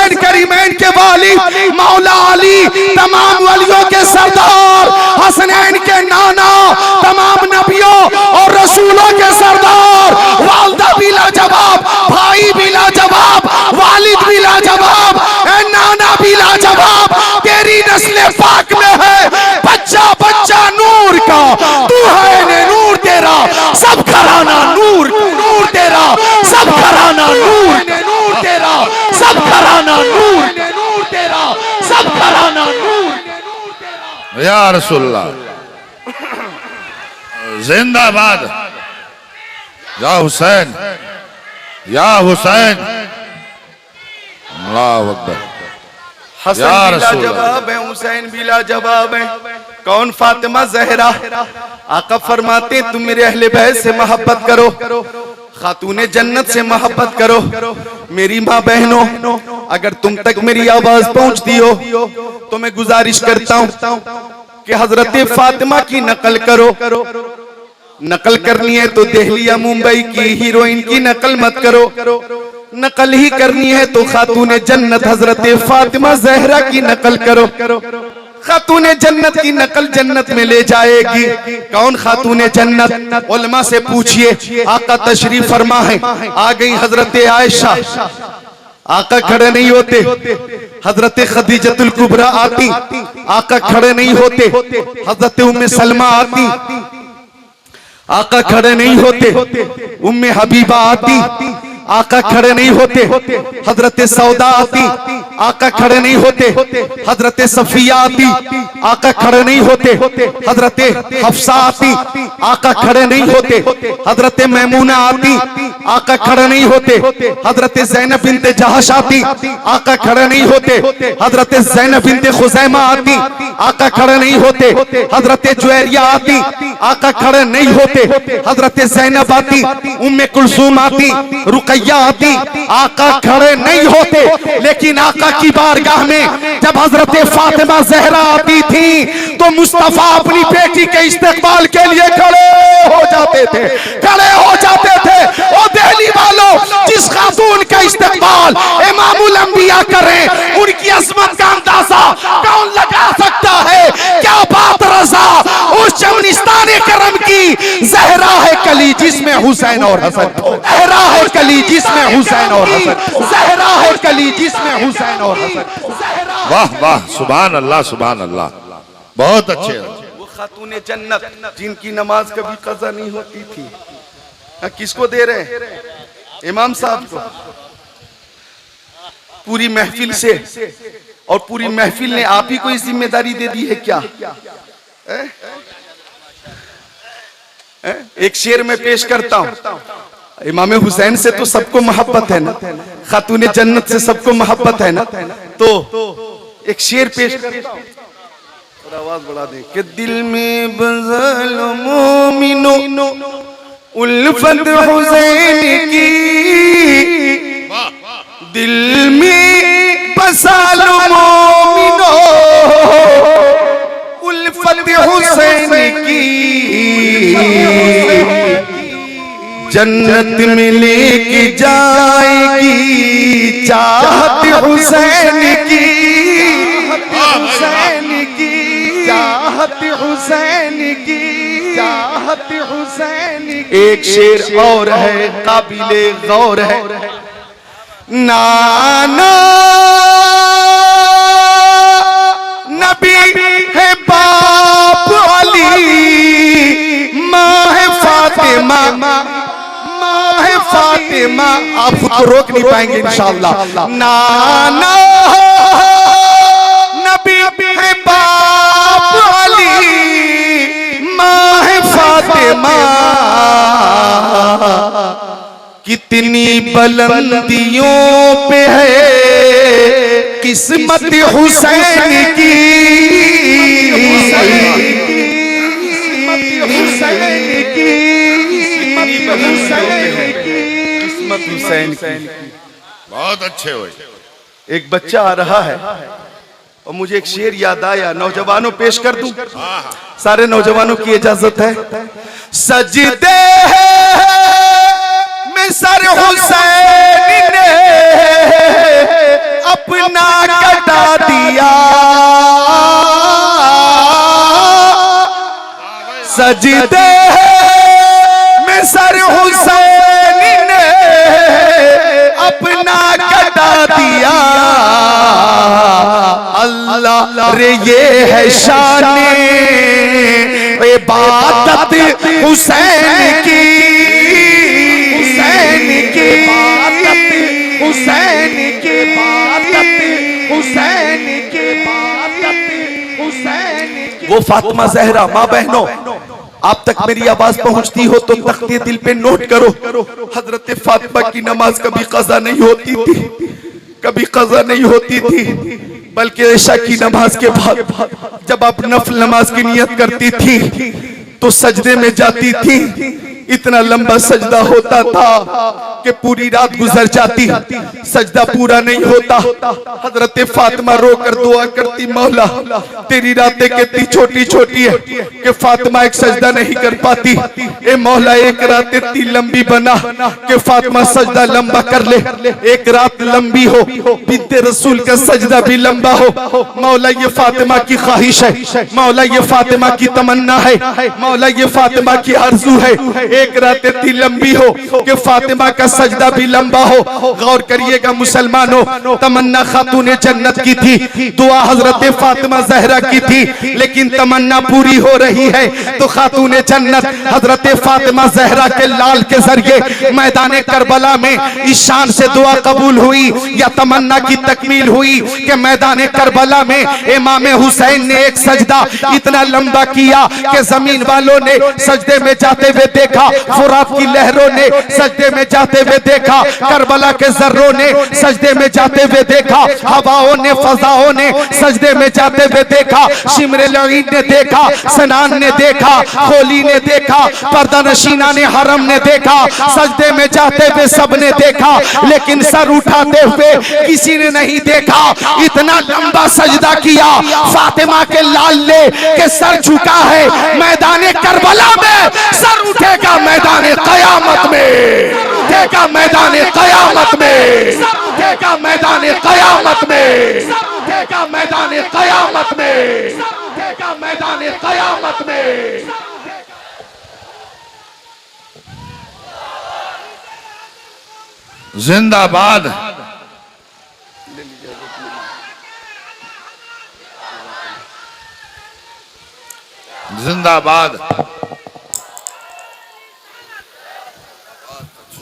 हसनैन करीमैन के वाली मौला अली तमाम वलियों के सरदार, हसनैन के नाना तमाम नबियों और रसूलों के सरदार, वालदा भी लाजवाब, भाई भी लाजवाब, वालिद भी लाजवाब, नाना भी लाजवाब, तेरी नस्ल पाक में है बच्चा बच्चा नूर का, तू है ने नूर तेरा सब घराना नूर, नूर तेरा सब घराना नूर, नूर तेरा सब घराना नूर, नूर तेरा सब घराना नूर। या रसूलल्लाह जिंदाबाद, या हुसैन, या हुसैन, अल्लाहु अकबर। हसन भी लाजवाब है, हुसैन भी लाजवाब है, कौन फातिमा जहरा। आका फरमाते तुम मेरे अहले बैत से मोहब्बत करो, खातूने जन्नत से मोहब्बत करो। मेरी माँ बहनों, अगर तुम तक मेरी आवाज पहुंचती हो तो मैं गुजारिश करता हूँ कि हजरत फातिमा की नकल करो। नकल करनी है तो दिल्ली या मुंबई की हीरोइन की नकल मत करो, नकल ही करनी है तो खातूने जन्नत हजरत फातिमा जहरा की नकल करो। खातूने जन्नत की नकल जन्नत में ले जाएगी। कौन खातूने जन्नत? उलमा से पूछिए। आका तशरीफ फरमा है, आ गई हजरत आयशा, आका खड़े नहीं होते, हजरत खदीजतुल कुबरा आती, आका खड़े नहीं होते, हजरत उम्मे सलमा आती, आका खड़े नहीं होते, उम्मे हबीबा आती, आका खड़े नहीं होते, हजरत सौदा आती, आका खड़े नहीं होते, हजरत सफिया आती, आका खड़े नहीं होते, हजरत हफ्सा आती, आका खड़े नहीं होते, हजरत मैमूना आती, आका खड़े नहीं होते, हजरत ज़ैनब बिन्ते जहश आती, आका खड़े नहीं होते, हजरत ज़ैनब बिन्ते खुज़ैमा आती, आका खड़े नहीं होते, हजरत जुवैरिया आती, आका खड़े नहीं होते, हजरत ज़ैनब आती, उम्मे कुलसूम आती, रुकैया आती, आका खड़े नहीं होते। लेकिन आका की बारगाह में जब हजरत फातिमा जहरा आती थी तो मुस्तफा अपनी बेटी के इस्तेकबाल के लिए खड़े हो जाते थे, खड़े हो जाते थे। ओ दिल्ली वालों, जिस खातून का इस्तेकबाल इमामुल अंबिया करें, उनकी अजमत का अंदाजा कौन लगा सकता है? क्या बात रज़ा, उस चमनिस्तान करम की जहरा है कली जिसमें हुसैन और हसन, जहरा है कली जिसमें हुसैन और हसन, जहरा है कली जिसमें हुसैन और हसन। वाह वाह, सुभान अल्लाह, सुभान अल्लाह, बहुत अच्छे। वो खातूने जन्नत जिनकी नमाज कभी कज़ा नहीं होती थी, किसको दे रहे हैं? इमाम साहब को। पूरी महफिल से, और पूरी महफिल ने आप ही को इस जिम्मेदारी दे दी है क्या? एक शेर में पेश करता हूं। इमाम हुसैन से तो सबको मोहब्बत है ना, खातूने जन्नत से सबको मोहब्बत है ना, तो एक शेर पेश करता हूं, आवाज बढ़ा दे कि दिल में बज़ल मोमिनो उल्फत हुसैन की, दिल में बज़ल मोमिनो उल्फत हुसैन की, जन्नत में लेके जाएगी चाहत हुसैन की, हुसैन की चाहत, हुसैन की चाहत, हुसैन की। एक शेर और है काबिले गौर है, नाना नबी है बाप अली, माँ है फातिमा, माँ है फातिमा। आप खुद को रोक नहीं पाएंगे इंशाअल्लाह। नाना नबी है बाप अली, माँ है फातिमा, कितनी बुलंदियों पे है किस्मत हुसैन की, किस्मत हुसैन की। बहुत अच्छे हुए। एक बच्चा आ रहा है और मुझे एक शेर याद आया, नौजवानों पेश कर दूं? सारे नौजवानों की इजाजत है। सजदे में सर हुसैन ने अपना कटा दिया, सजदे में सर हुसैन ने अपना कटा दिया। अल्लाह रे ये है शाने इबादत हुसैन की, हुसैन की, हुसैन की, हुसैन की, हुसैन की। वो फातिमा जहरा, माँ बहनों, आप तक मेरी आवाज पहुंचती हो तो तख्ते दिल पे नोट करो। हजरत फातिमा की नमाज कभी कज़ा नहीं होती थी, कभी कज़ा नहीं होती थी, बल्कि इशा की नमाज के बाद जब आप नफल नमाज की नियत करती थी तो सजदे में जाती थी। इतना लंबा सजदा होता था कि पूरी रात गुजर जाती, सजदा पूरा नहीं होता। हजरत फातिमा रोकर दुआ करती, मौला तेरी रातें कितनी छोटी छोटी है कि फातिमा एक सजदा नहीं कर पाती। ए मौला एक रात इतनी लंबी बना कि फातिमा सजदा लंबा कर ले, एक रात लंबी हो बिन्ते रसूल का सजदा भी लंबा हो। मौला ये फातिमा की ख्वाहिश है, मौला ये फातिमा की तमन्ना है, मौला ये फातिमा की आरज़ू है, एक रात इतनी लंबी हो कि फातिमा का सजदा भी लंबा हो। गौर करिएगा मुसलमानों, तमन्ना खातूने जन्नत की थी, दुआ हजरत फातिमा जहरा की थी, लेकिन तमन्ना पूरी हो रही है तो खातूने जन्नत हजरत फातिमा जहरा के लाल के जरिए मैदान करबला में इस शान से दुआ कबूल हुई या तमन्ना की तकमील हुई कि मैदान करबला में इमाम हुसैन ने एक सजदा इतना लंबा किया कि जमीन वालों ने सजदे में जाते हुए देखा, फुरात की लहरों ने सजदे में जाते हुए देखा, करबला के जर्रों ने सजदे में जाते हुए देखा, हवाओं ने फजाओं ने सजदे में जाते हुए देखा, शिमरे लईन ने देखा, सनान ने देखा, खोली ने देखा, पर्दा नशीना ने हरम ने देखा, सजदे में जाते हुए सबने देखा, लेकिन सर उठाते हुए किसी ने नहीं देखा। इतना लंबा सजदा किया फातिमा के लाल ने कि सर झुका है मैदान करबला में, सर उठेगा मैदान कयामत में, उठेगा मैदान कयामत में, उठेगा मैदान कयामत में, उठेगा मैदान कयामत में, उठेगा मैदान कयामत में। जिंदाबाद, जिंदाबाद।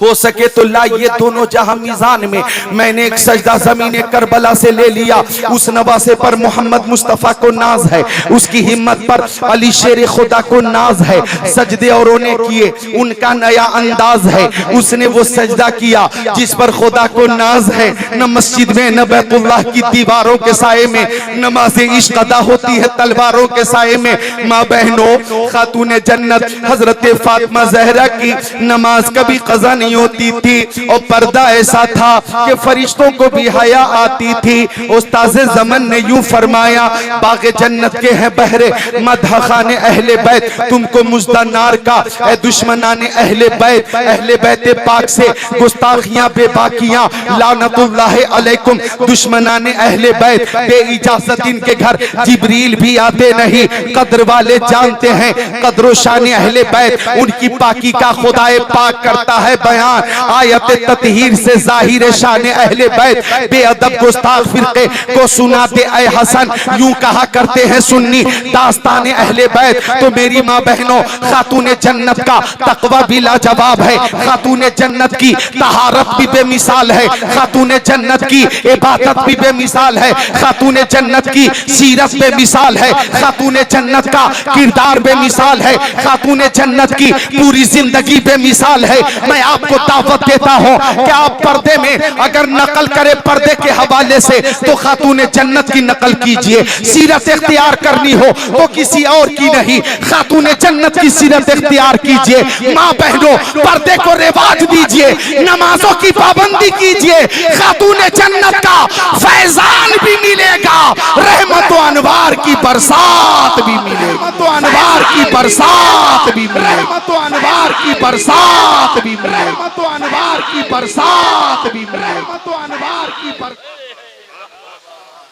हो सके तो लाइए दोनों जहां मीजान में। मैंने एक सजदा जमीन करबला से ले लिया, उस नवासे पर मोहम्मद मुस्तफा को नाज है, उसकी हिम्मत पर अली शेर खुदा को नाज है। सजदे औरों ने किए, उनका नया अंदाज है, उसने वो सजदा किया जिस पर खुदा को नाज है। न मस्जिद में न बैतुल्लाह की दीवारों के साए में नमाज इश्क अदा होती है तलवारों के साए में। माँ बहनों, खातूने जन्नत हजरत फातिमा जहरा की नमाज कभी कज़ा नहीं होती थी और पर्दा ऐसा था कि फरिश्तों को भी हया आती थी। उस्ताज़े ज़मन ने यूं फरमाया, बाग़े जन्नत के हैं बहरे मदह खाने अहले बैत, तुमको मुज़्दा नार का ए दुश्मनाने अहले बैत पाक से गुस्ताखियां बेबाकियां लानतुल्लाह अलैकुम। दुश्मनाने अहले बैत बे इजाजत इनके घर जिब्रील भी आते नहीं। कद्र वाले जानते हैं कद्र शान अहले बैत, उनकी पाकी का खुदाए पाक करता है बयान। आयत ततहीर से जाहिर शान अहले बैत बेअदब गुस्ताख फिरके को सुनाते ऐ हसन, यूं कहा करते हैं सुन्नी दास्तान अहले बैत। तो मेरी माँ बहनों, खातूने जन्नत का तकवा भी लाजवाब है, खातूने जन्नत की तहारत भी बेमिसाल है, खातूने जन्नत की इबादत भी बेमिसाल है, खातूने जन्नत की सीरत बेमिसाल है, खातूने जन्नत का किरदार बेमिसाल है, खातूने जन्नत की पूरी जिंदगी बेमिसाल है। मैं आपको दावत देता हूँ कि आप पर्दे में अगर नकल करे पर्दे के हवाले से तो खातूने जन्नत की नकल कीजिए। सीरत इख्तियार करनी हो तो किसी और की नहीं, खातूने जन्नत की सीरत इख्तियार कीजिए। माँ बहनों, पर्दे को रिवाज दीजिए, नमाजों की पाबंदी कीजिए, खातूने जन्नत का फैजान भी मिलेगा, रहमत व अनवार की बरसात भी मिलेगी, रहमत व अनवार की बरसात भी मिलेगी, रहमत व अनवार की बरसात भी मिलेगी, रहमत व अनवार की बरसात भी मिलेगी, रहमत व अनवार की बरसात।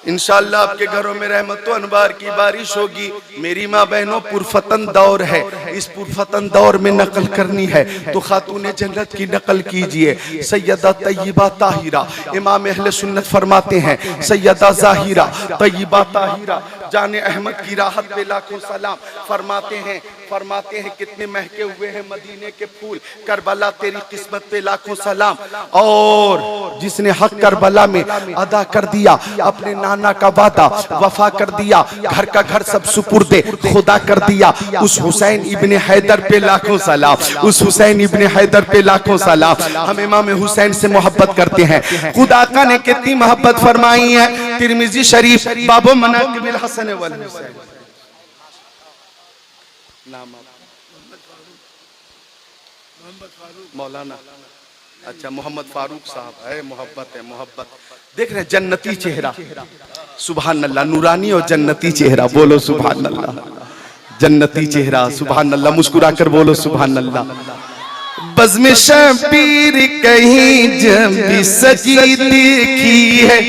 इंशाअल्लाह आपके घरों में रहमत अनवार की बारिश होगी। मेरी माँ बहनों, पुरफतन दौर है, इस पुरफतन दौर में नकल करनी है तो खातूने जन्नत की नकल कीजिए। सैयदा तय्यबा ताहिरा, इमाम अहले सुन्नत फरमाते हैं, सैयदा ज़ाहिरा तय्यबा ताहिरा जाने अहमद की राहत पे लाखों सलाम। फरमाते हैं कितने महके हुए हैं मदीने के फूल, करबला तेरी किस्मत पे लाखों सलाम। और जिसने हक करबला में अदा कर दिया, अपने नाना का वादा वफा कर दिया, घर का घर सब सुपुर्दे खुदा कर दिया, उस हुसैन इब्ने हैदर पे लाखों सलाम, उस हुसैन इब्ने हैदर पे लाखों सलाम। हम इमाम हुसैन से मोहब्बत करते हैं। खुदा का ने कितनी मोहब्बत फरमाई है। तिरमिजी शरीफ बाबो मनाकिबिल हसन वल हुसैन, नाम मौलाना, अच्छा मोहम्मद फारूक साहब है। मोहब्बत है, मोहब्बत। देख रहे जन्नती चेहरा, सुभान अल्लाह, नूरानी और जन्नती चेहरा। बोलो सुभान अल्लाह, जन्नती चेहरा, सुभान अल्लाह। मुस्कुरा कर बोलो सुभान अल्लाह। बज़्म शबीर कहीं जब भी सजी देखी है,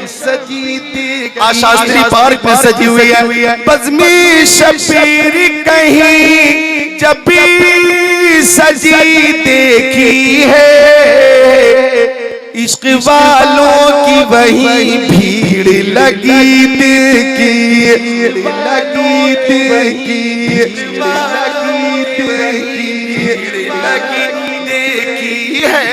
सजी देखी आशास्त्री पार्क में सजी हुई है। बज़्म शबीर कहीं जब भी सजी देखी है, इश्क वालों की वही भीड़ लगी देखी, लगी देखी, देखी है।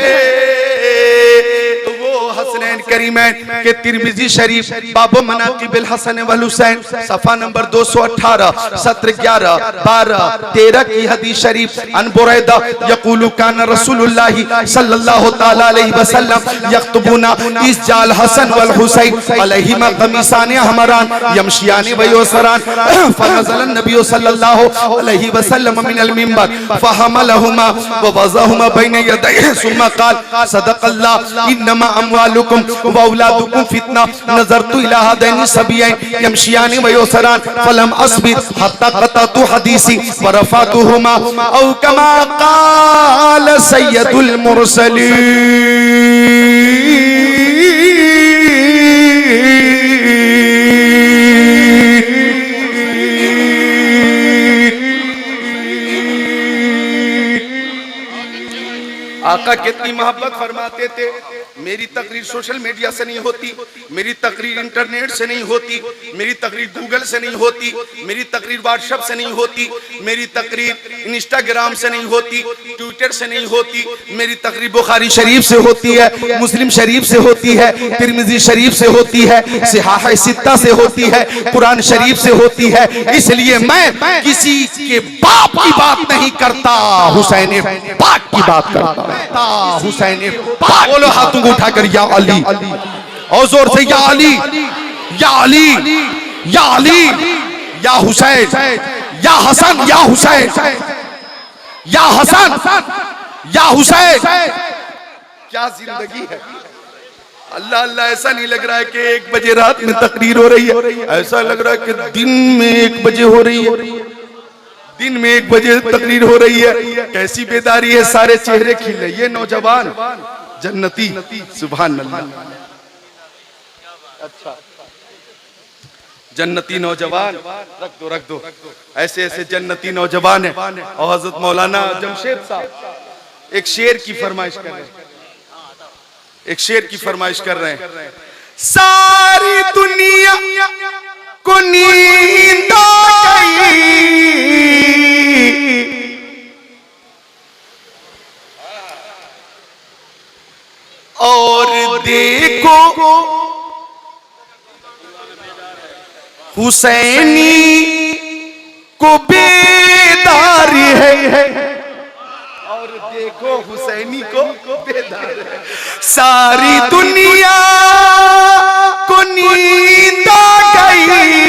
तो वो हसनैन करीमैन के तिरमिजी शरीफ बाबो मनाकिबिल हसन वल हुसैन सफा नंबर 218 सत्र 11 12 13 की हदीस शरीफ। अन बुरैदा यक़ूलु कान रसूलुल्लाह सल्लल्लाहु तआला अलैहि वसल्लम यख्तुबुना इस जाल हसन वल हुसैन अलैहिमा कमीसान हमरान यमशियान व युसरान फनज़ल नबी सल्लल्लाहु अलैहि वसल्लम मिनल मिंबर फहमलहुमा व वज़अहुमा बैन यदैहि सुम्मा क़ाल सदक़ल्लाह इन्नमा अमवालुकुम व औलादुकुम फितना नज़रतु इला हादैनि सबीयैन यमशियान व युसरान फलम अस्बिर हत्ता क़तअतु हदीसी व रफ़अतुहुमा औ कमा क़ाल सय्यदुल मुरसलीन। आका कितनी मोहब्बत फरमाते थे। मेरी तकरीर सोशल मीडिया से नहीं होती, मेरी तकरीर इंटरनेट से नहीं होती, मेरी तकरीर गूगल से नहीं होती, मेरी तकरीर व्हाट्सएप से नहीं होती, मेरी तकरीर इंस्टाग्राम से नहीं होती, ट्विटर से नहीं होती, मेरी तकरीर बुखारी शरीफ से होती है, मुस्लिम शरीफ से होती है, तिरमिजी शरीफ से होती है, सिहाह सित्ता से होती है, कुरान शरीफ से होती है। इसलिए मैं किसी के बाप की बात नहीं करता, हुसैन पाक की बात करता। हुसैन पाक। बोलो हाथों को उठाकर या अली, और जोर से या अली, या अली, या अली, या हुसैन, या हसन, या हुसैन, या हसन, या हुसैन। क्या जिंदगी है। अल्लाह अल्लाह, ऐसा नहीं लग रहा है कि 1 बजे रात में तकरीर हो रही है, ऐसा लग रहा है कि दिन में 1 बजे हो रही है, दिन में 1 बजे तकरीर हो रही है। कैसी बेदारी है, सारे चेहरे खिले। ये नौजवान जन्नती, सुभान अल्लाह। अच्छा, जन्नती नौजवान, रख दो। ऐसे ऐसे जन्नती नौजवान है। और हजरत मौलाना जमशेद साहब एक शेर की फरमाइश कर रहे हैं, एक शेर की फरमाइश कर रहे हैं। सारी दुनिया को नींद आ गई, और देखो हुसैनी को बेदार है, और देखो हुसैनी को बेदार है। सारी दुनिया को नींद आ गई,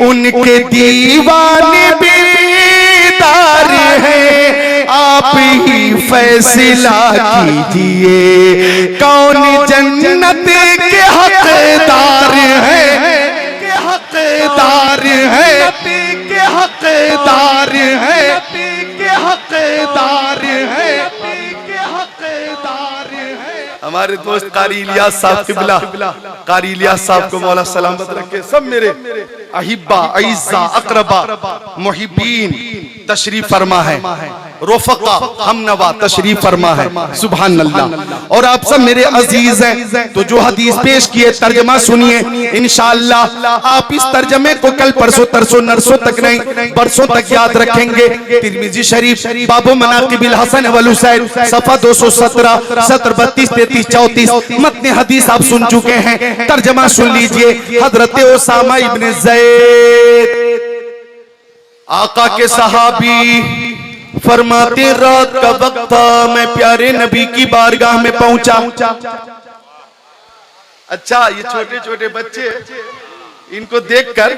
उनके दीवाने बेदार हैं। आप ही फैसला कीजिए कौन जन्नत के हकदार है, के हकदार है, के हकदार है, के हकदार है, के हकदार है। हमारे दोस्त कारी इलियास साहब किबला, कारी इलियास साहब को मौला सलामत रखे। सब मेरे अहिब्बा, अइज़्ज़ा, अक़रबा, मुहिब्बीन तशरीफ फरमा है, रफ़क़ा, हमनवा तशरीफ फरमा है। सुभान अल्लाह। और आप सब मेरे अजीज हैं, तो जो हदीस पेश किए तर्जमा सुनिए इंशाअल्लाह। आप इस तर्जमे को कल परसों तरसों नरसों तक नहीं, बरसों तक याद रखेंगे। तिरमिज़ी शरीफ बाबू मनाक़िबिल हसन वल हुसैन सफ़ा 217, सत्र 32, 33, 34 मतन हदीस आप सुन चुके हैं। तर्जमा सुन लीजिए। हजरत उसामा इब्न ज़ैद आका के सहाबी फरमाते, रात का वक्त था, मैं प्यारे नबी की बारगाह में पहुंचा। अच्छा, ये छोटे छोटे बच्चे, इनको देखकर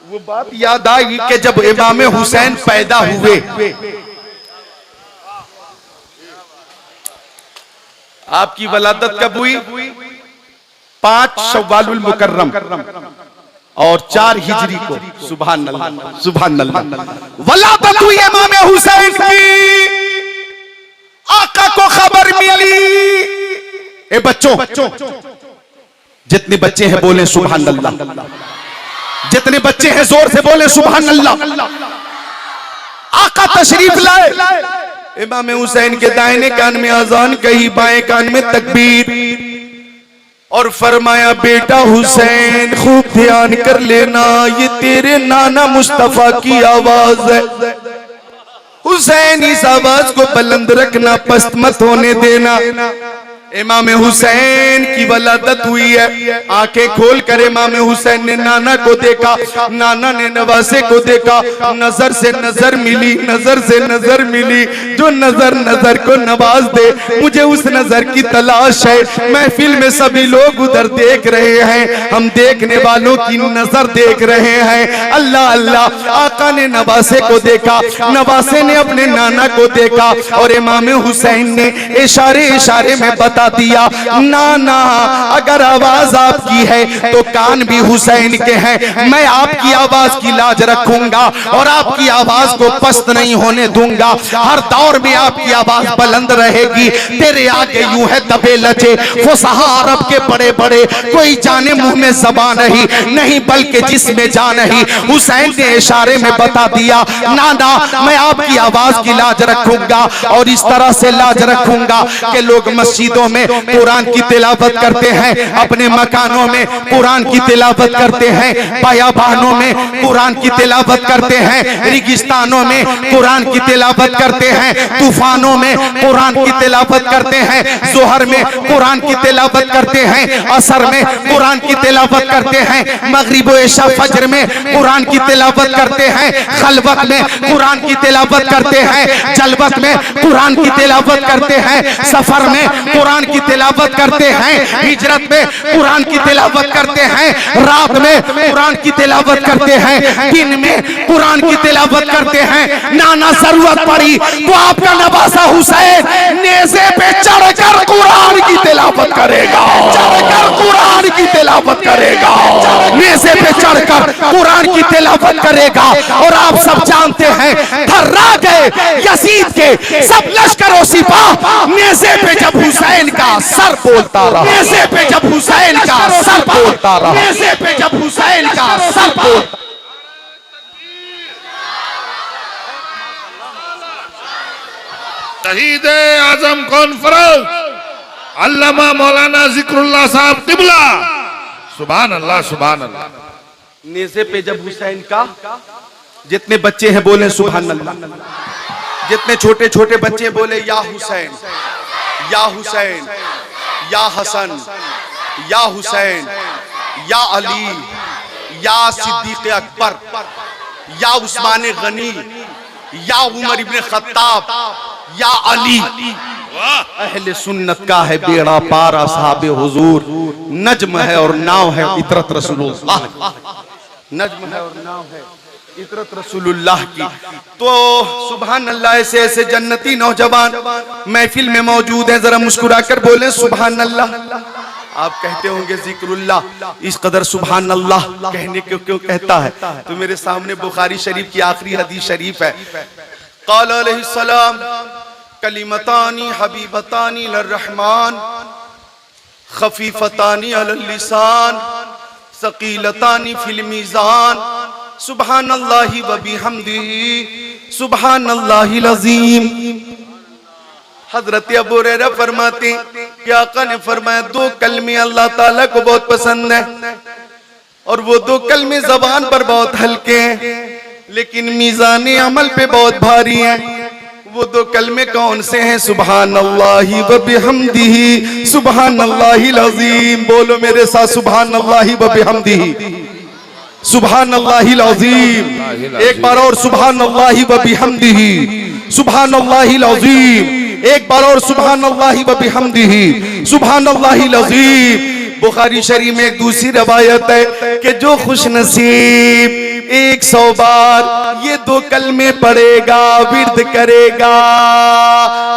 वो बात याद आई कि जब इमाम हुसैन पैदा हुए, आपकी वलादत कब हुई? 5 शव्वालुल मुकर्रम और 4 हिजरी को। सुभान अल्लाह, सुभान अल्लाह। वलादत हुई इमाम हुसैन की। आका को खबर मिली। ए बच्चों, जितने बच्चे हैं बोले सुभान अल्लाह। जितने बच्चे हैं जोर से बोले सुभान अल्लाह। आका तशरीफ लाए। इमाम हुसैन के दाहिने कान में अजान कही, बाएं कान में तकबीर, और फरमाया, बेटा हुसैन खूब ध्यान कर लेना, ये तेरे नाना मुस्तफा की आवाज है। हुसैन, इस आवाज को बुलंद रखना, पस्त मत होने देना। इमाम हुसैन की वलादत हुई है। आंखें खोल कर इमाम हुसैन ने नाना को देखा, नाना ने नवासे को देखा। नजर से नजर मिली, नजर से नजर मिली। जो नजर नजर को नवाज दे, मुझे उस नजर की तलाश है। महफिल में सभी लोग उधर देख रहे हैं, हम देखने वालों की नजर देख रहे हैं। अल्लाह अल्लाह। आका ने नवासे को देखा, नवासे ने अपने नाना को देखा, और इमाम हुसैन ने इशारे इशारे में बता दिया, नाना अगर आवाज आपकी है तो कान भी हुसैन के हैं। मैं आपकी आवाज की लाज रखूंगा और आपकी आवाज को पस्त नहीं होने दूंगा। हर दौर में आपकी आवाज बुलंद रहेगी। तेरे आगे यूं है दबे लचे फुसहा अरब के बड़े बड़े, कोई जाने मुंह में ज़बान नहीं बल्कि जिसमें जान नहीं। हुसैन ने इशारे में बता दिया, नाना मैं आपकी आवाज की लाज रखूंगा, और इस तरह से लाज रखूंगा कि लोग मस्जिदों में कुरान की तिलावत करते हैं, अपने मकानों में कुरान की तिलावत करते हैं, बयाबानों में कुरान की तिलावत करते हैं, रेगिस्तानों में कुरान की तिलावत करते हैं, तूफानों में कुरान की तिलावत करते हैं, जोहर में कुरान की तिलावत करते हैं, असर में कुरान की तिलावत करते हैं, मगरिब व इशा फजर में कुरान की तिलावत करते हैं, खलवत में कुरान की तिलावत करते हैं, जलवत में कुरान की तिलावत करते हैं, सफर में कुरान की तिलावत करते हैं, हिजरत में कुरान की तिलावत करते हैं, रात में कुरान की तिलावत करते हैं, दिन में कुरान की तिलावत करते हैं। नाना जरूरत पड़ी तो आपका नवासा हुसैन नेज़े पे चढ़कर कुरान की तिलावत करेगा, चढ़कर कुरान की तिलावत करेगा, नेज़े पे चढ़कर कुरान की तिलावत करेगा। और आप सब जानते हैं, थर्रा गए यजीद के सब लश्कर और सिपाह नेज़े पे जब हुसैन का सर बोलता रहा, नेज़े पे जब हुसैन का सर बोलता रहा, नेज़े पे जब हुसैन का सर बोलता। शहीद आजम कॉन्फ्रेंस अल्लामा मौलाना जिक्रुल्लाह साहब किबला। सुभान अल्लाह, सुभान अल्लाह। नेज़े पे जब हुसैन का, जितने बच्चे हैं बोले सुभान अल्लाह। जितने छोटे छोटे बच्चे बोले या हुसैन, या हुसैन, या हसन, या हुसैन, या अली, या सिद्दीक अकबर, या उस्मान गनी, या उमर इब्न खत्ताब, या अली। अहले सुन्नत का है बेड़ा पार असहाबे हुजूर, नज्म है और नाव है इतरत रसूलुल्लाह, नज्म है और नाव है इतरत रसूलुल्लाह की। तो सुभान अल्लाह। ऐसे ऐसे जन्नती नौजवान महफिल में मौजूद हैं, जरा मुस्कुरा कर बोले सुभान अल्लाह। आप कहते होंगे जिक्रुल्लाह इस कदर सुभान अल्लाह कहने को क्यों कहता है? तो मेरे सामने बुखारी शरीफ की आखिरी हदीस शरीफ है, क़ाल अलैहिस्सलाम कलिमतानी हबीबतानी लिर्रहमान खफीफतानी अलल लिसान सकीलतानी फिल मीज़ान सुब्हानल्लाहि व बिहम्दिही सुब्हानल्लाहिल अज़ीम। हजरत अबू हुरैरा फरमाते कि आका ने फरमाया दो कलमे अल्लाह ताला को बहुत पसंद है और वो दो कलमे ज़बान पर बहुत हल्के हैं लेकिन मीज़ान अमल पे बहुत भारी हैं। वो दो कलमे कौन से हैं? सुब्हानल्लाहि व बिहम्दिही सुब्हानल्लाहिल अज़ीम। बोलो मेरे साथ सुब्हानल्लाहि व बिहम्दिही सुब्हानल्लाहिल अज़ीम। एक बार और सुब्हानल्लाहि व बिहम्दिही सुब्हानल्लाहिल अज़ीम। एक बार और सुब्हानल्लाहि व बिहम्दिही सुब्हानल्लाहिल अज़ीम। बुखारी शरीफ में एक दूसरी रवायत है कि जो खुश नसीब 100 बार ये दो कलमे पढ़ेगा, विर्द करेगा,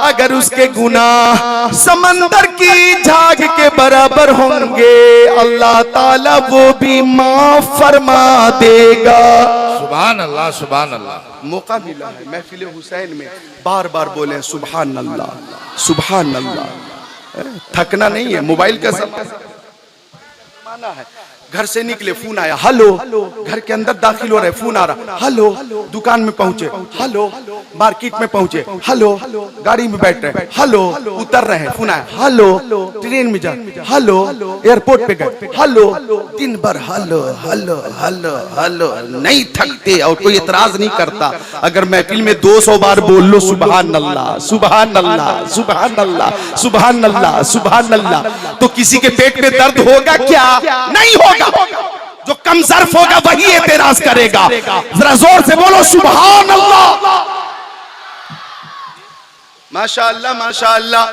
अगर उसके गुनाह समंदर की झाग के बराबर होंगे अल्लाह ताला वो भी माफ फरमा देगा। सुभान अल्लाह सुभान अल्लाह। मौका मिला है महफिल हुसैन में बार बार बोले सुभान अल्लाह सुभान अल्लाह। थकना नहीं है, मोबाइल का समय माना है। घर से निकले फोन आया, हेलो, घर के अंदर दाखिल हो रहे फोन आ रहा, हेलो, दुकान में पहुंचे, हेलो, मार्केट में पहुंचे, हेलो, गाड़ी में बैठ रहे, हेलो, उतर रहे हैं, फोन आया, हेलो, ट्रेन में जा, हेलो, एयरपोर्ट पे गए, हेलो, दिन भर हेलो हेलो हेलो हेलो, नहीं थकते और कोई इतराज नहीं करता। अगर महफिल में 200 बार बोल लो सुभान अल्लाह सुभान अल्लाह सुभान अल्लाह सुभान अल्लाह सुभान अल्लाह, तो किसी के पेट में दर्द होगा क्या? नहीं होगा। जो कम ज़र्फ होगा वही एतराज करेगा। जरा जोर से बोलो सुभान अल्लाह। माशाअल्लाह माशाअल्लाह।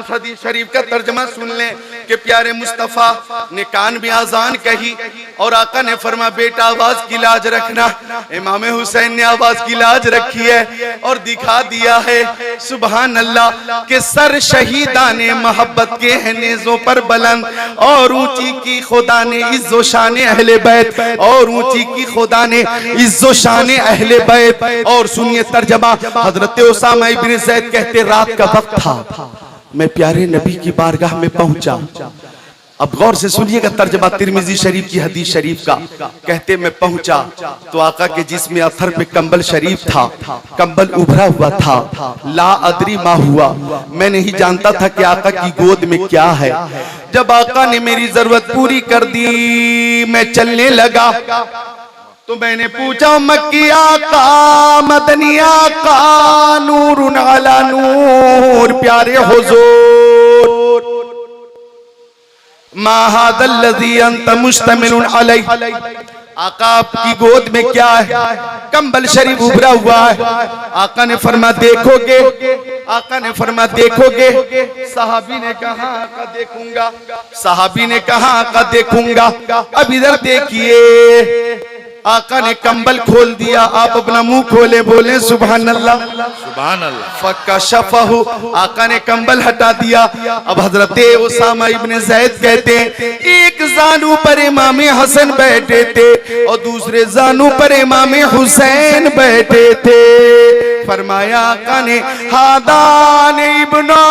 हदीस शरीफ का तर्जमा सुन लें कि प्यारे मुस्तफ़ा ने कान भी आजान कही और आका ने फरमा बेटा आवाज की लाज रखना। इमाम हुसैन ने आवाज की लाज रखी है और दिखा दिया है सुभान अल्लाह के सर शहीदाने मोहब्बत के है नेज़ों पर बुलंद और ऊंची की खुदा ने इज्जो शान अहले बैत और ऊंची की खुदा ने इज्जो शान अहले बैत। और सुनिए तर्जमा, हजरत उसामा इब्न ज़ैद कहते रात का वक्त था, मैं प्यारे नबी की बारगाह में पहुंचा। अब गौर से सुनिएगा तर्जमा तिरमिजी शरीफ की हदीस शरीफ का। कहते मैं पहुंचा तो आका के जिस्म अथर पे कंबल शरीफ था, कंबल उभरा हुआ था। ला अदरी मा हुआ, मैं नहीं जानता था कि आका की गोद में क्या है। जब आका ने मेरी जरूरत पूरी कर दी मैं चलने लगा तो मैंने पूछा मक्की आका मदनी आका नूरुन अला नूर प्यारे हुजूर मा हादल लज़ी अंत मुश्तमिलुन अलैह, आका आपकी गोद में क्या है? कंबल शरीफ उभरा हुआ है। आका ने फरमा देखोगे? आका ने फरमा देखोगे? सहाबी ने कहा आका देखूंगा। सहाबी ने कहा आका देखूंगा। अब इधर देखिए, आका ने कंबल खोल दिया। आप अपना मुंह खोले बोले सुभान अल्लाह सुभान अल्लाह। फकशफहु, आका ने कंबल हटा दिया। अब हजरत उसामा इब्न ज़ैद कहते हैं एक जानू पर इमाम हसन बैठे थे और दूसरे जानू पर इमाम हुसैन बैठे थे। फरमाया आका ने हादान इब्ना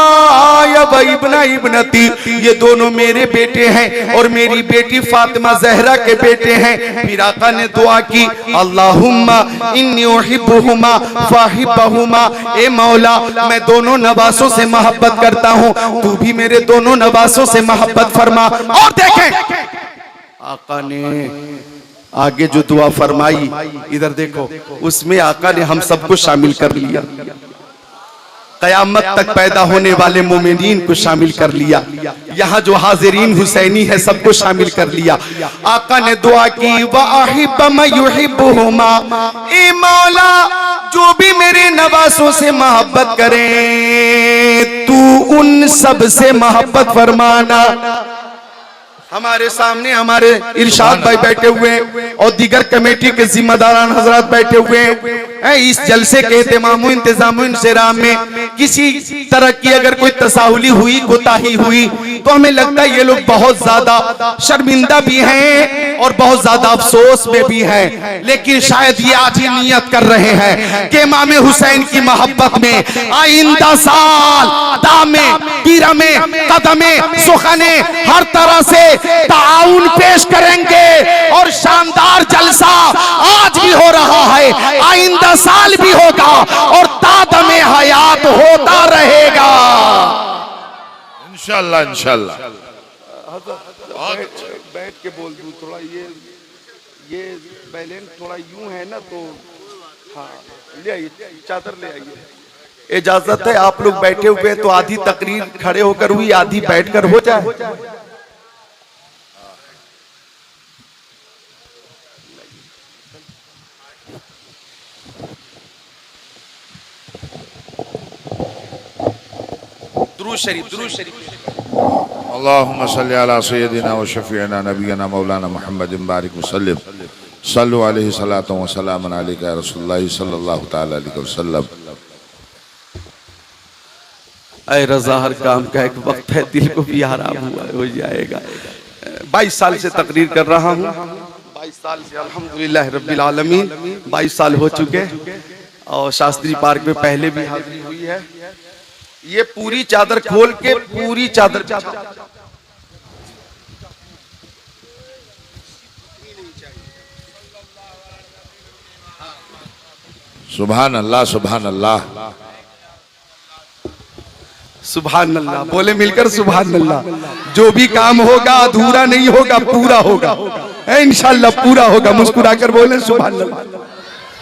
व इब्ना इब्नती, ये दोनों मेरे बेटे हैं और मेरी बेटी फातिमा ज़हरा के बेटे हैं। फिर आका ने दुआ की अल्लाहुम्मा इन्नी उहिब्बुहुमा फाहिब्बहुमा, ए मौला मैं दोनों नवासों से मोहब्बत करता हूँ, तू भी मेरे दोनों नवासों से मोहब्बत फरमा। और देखें आका ने आगे जो दुआ फरमाई, इधर देखो, उसमें आका ने हम सबको शामिल कर लिया। कयामत तक पैदा होने वाले मोमिनीन को शामिल कर लिया। यहाँ जो हाजिरीन हुसैनी है सबको शामिल कर लिया। आका ने दुआ की वाहिब युहिब्बुहुमा, ए मौला जो भी मेरे नवासों से मोहब्बत करें तू उन सब से मोहब्बत फरमाना। हमारे सामने हमारे इरशाद भाई बैठे हुए और दीगर कमेटी के जिम्मेदारान हजरात बैठे हुए। इस जलसे के एहतमाम इंतजाम इंसराम में किसी तरह की अगर कोई तसाहुली हुई, कोताही हुई, तो हमें लगता है ये लोग बहुत ज्यादा शर्मिंदा भी हैं और बहुत ज्यादा अफसोस में भी हैं। लेकिन शायद ये आज ही नियत कर रहे हैं कि इमाम हुसैन की मोहब्बत में आइंदा साल दामे पीरमे कदमे सुखने हर तरह से ताउन पेश करेंगे और शानदार जलसा आज भी हो रहा है, आइंदा साल भी होगा और तादमे हयात होता रहेगा इंशाअल्लाह इंशाअल्लाह। बैठ के बोल दूं थोड़ा, ये बैलेंस थोड़ा यूं है ना, तो हाँ ले आइए, चादर ले आइए। इजाजत है, आप लोग बैठे हुए हैं तो आधी तकरीर खड़े होकर हुई, आधी बैठकर हो जाए। दुरूद शरीफ, दुरूद शरीफ। अल्लाहुम्मा सल्ली अला सय्यदिना व शफीअना नबीना मौलाना मुहम्मद बारिक वसल्लम सल्लु अलैहि सलातो व सलामन अलैका या रसूलुल्लाह सल्लल्लाहु तआला अलैहि वसल्लम। ऐ रज़ा, हर काम का एक वक्त है, दिल को भी आराम हुआ हो जाएगा। 22 साल से तकरीर कर रहा हूँ, 22 साल से अल्हम्दुलिल्लाह रब्बिल आलमीन 22 साल हो चुके, और शास्त्री पार्क में पहले भी हाजिरी हुई है। ये पूरी चादर खोल के, पूरी चादर सुभान अल्लाह सुभान अल्लाह सुभान अल्लाह बोले मिलकर सुभान अल्लाह। जो भी काम होगा अधूरा नहीं होगा, पूरा होगा इंशाअल्लाह, पूरा होगा। मुस्कुराकर बोले सुभान अल्लाह।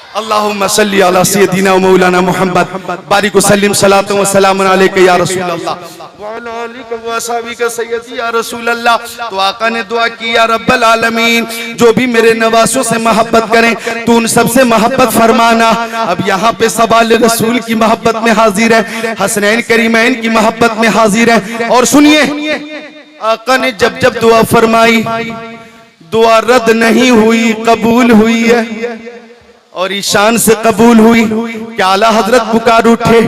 अल्लाहुम्मा सल्ली अला सय्यदिना व मौलाना मुहम्मद बारिक वसल्लिम सलातो व सलाम अलैका या रसूल अल्लाह व अला आलिका व असहाबिका सय्यदी या रसूल अल्लाह। तो आका ने दुआ की, या रब्बल आलमीन, जो भी मेरे नवासों से मोहब्बत करें तू उन सबसे मोहब्बत फरमाना। अब यहाँ पे सवाल रसूल की मोहब्बत में हाजिर है, हसनैन करीमैन की मोहब्बत में हाजिर है। और सुनिए, आका ने जब जब दुआ फरमाई, दुआ रद्द नहीं हुई, कबूल हुई है, और ईशान से कबूल हुई। क्या आला हजरत पुकार उठे,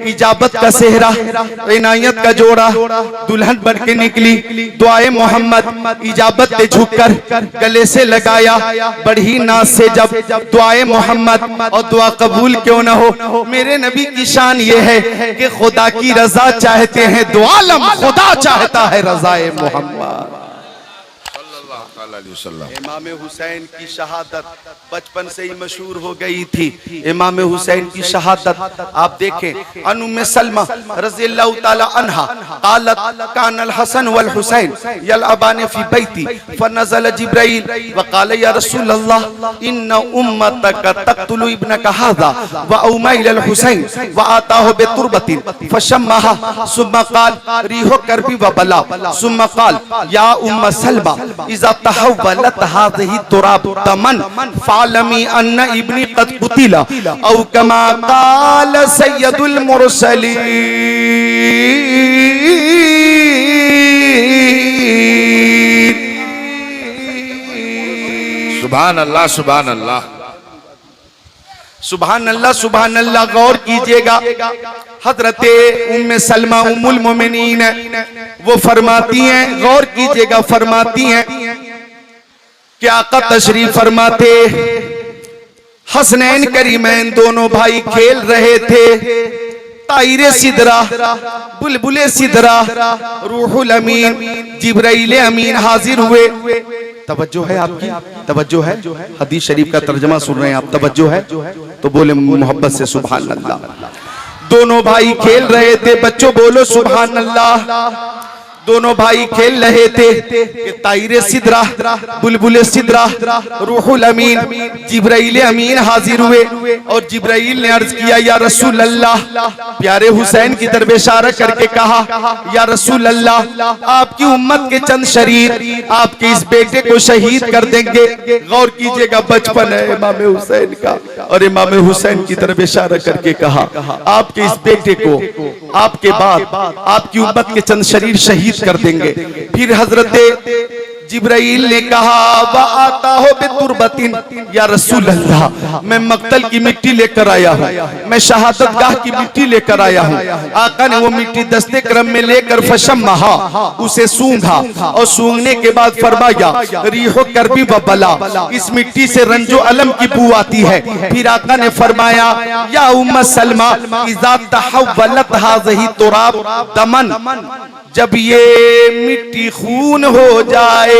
इजाबत का सेहरा, इनायत का जोड़ा, दुल्हन बन के निकली। दुआए मोहम्मद इजाबत ने झुककर गले से लगाया, बढ़ी नाज से जब दुआए मोहम्मद, और दुआ कबूल क्यों न हो। मेरे नबी की शान ये है कि खुदा की रजा चाहते हैं, दो आलम खुदा चाहता है रजाए मोहम्मद। इमाम हुसैन की शहादत बचपन से ही मशहूर हो गई थी। इमाम हुसैन की शहादत आप देखें, अन उम्मे सलमा रज़ियल्लाहु ताला अन्हा क़ालत कानल हसन वल हुसैन यलअबान फी बैती फनज़ल जिब्राइल व क़ाल या रसूलल्लाह इन्ना उम्मतक तक़तुलु इब्नका हाज़ा व उमैल अल हुसैन व आताहु बितुरबतिन फशम्महा सुम्मा क़ाल रिहो करबी व बला सुम्मा क़ाल या उम्म सलमा इज़ा तहव्वलत हाज़िही तुराब तमन फालमी अन्ना इब्नी क़द क़ुतिला औ कमा क़ाल सय्यदुल मुरसलीन। सुभान अल्लाह सुभान अल्लाह सुभान अल्लाह सुभान अल्लाह। गौर कीजिएगा, हजरते उम्मे सलमा उम्मुल मोमिनीन वो फरमाती हैं, गौर कीजिएगा, फरमाती हैं कि आका तशरीफ फरमाते, हसनैन करीमैन दोनों भाई खेल रहे थे, ताइरे सिदरा बुलबुले सिदरा रूहुल अमीन जिब्राइल अमीन हाजिर हुए। तवज्जो है आपकी, तवज्जो है, हदीस शरीफ का तर्जमा सुन रहे हैं आप, तवज्जो है तो बोले मोहब्बत से सुभान अल्लाह। दोनों भाई खेल रहे थे, बच्चों बोलो सुभान अल्लाह। दोनों भाई खेल रहे थे कि ताइरे सिदरा बुलबुले सिदरा रूहुल अमीन जिब्राइल अमीन हाजिर हुए, और जिब्राइल ने अर्ज किया, या रसूल अल्लाह, प्यारे हुसैन की तरफ इशारा करके कहा, या रसूल अल्लाह, आपकी उम्मत के चंद शरीर आपके इस बेटे को शहीद कर देंगे। गौर कीजिएगा, बचपन है इमाम हुसैन का, और इमाम हुसैन की तरफ इशारा करके कहा, आपके इस बेटे को आपके बाद आपकी उम्मत के चंद शरीर शहीद कर देंगे। फिर हजरत जिब्राइल ने कहा वा आता हो बेतुरबतिन, या रसूल अल्लाह मैं मक्तल की मिट्टी लेकर आया हूँ, मैं शहादत गाह की मिट्टी लेकर आया हूँ। आका ने वो मिट्टी दस्ते क्रम में लेकर फशम्महा, उसे सूंघा और सूंघने के बाद फरमाया रिहो करबी व बला, इस मिट्टी से रंजो अलम की बू आती है। फिर आका ने फरमाया या उम्म सलमा इज़ा तहव्वलत हाज़िही तुराब दमन, जब ये मिट्टी खून हो जाए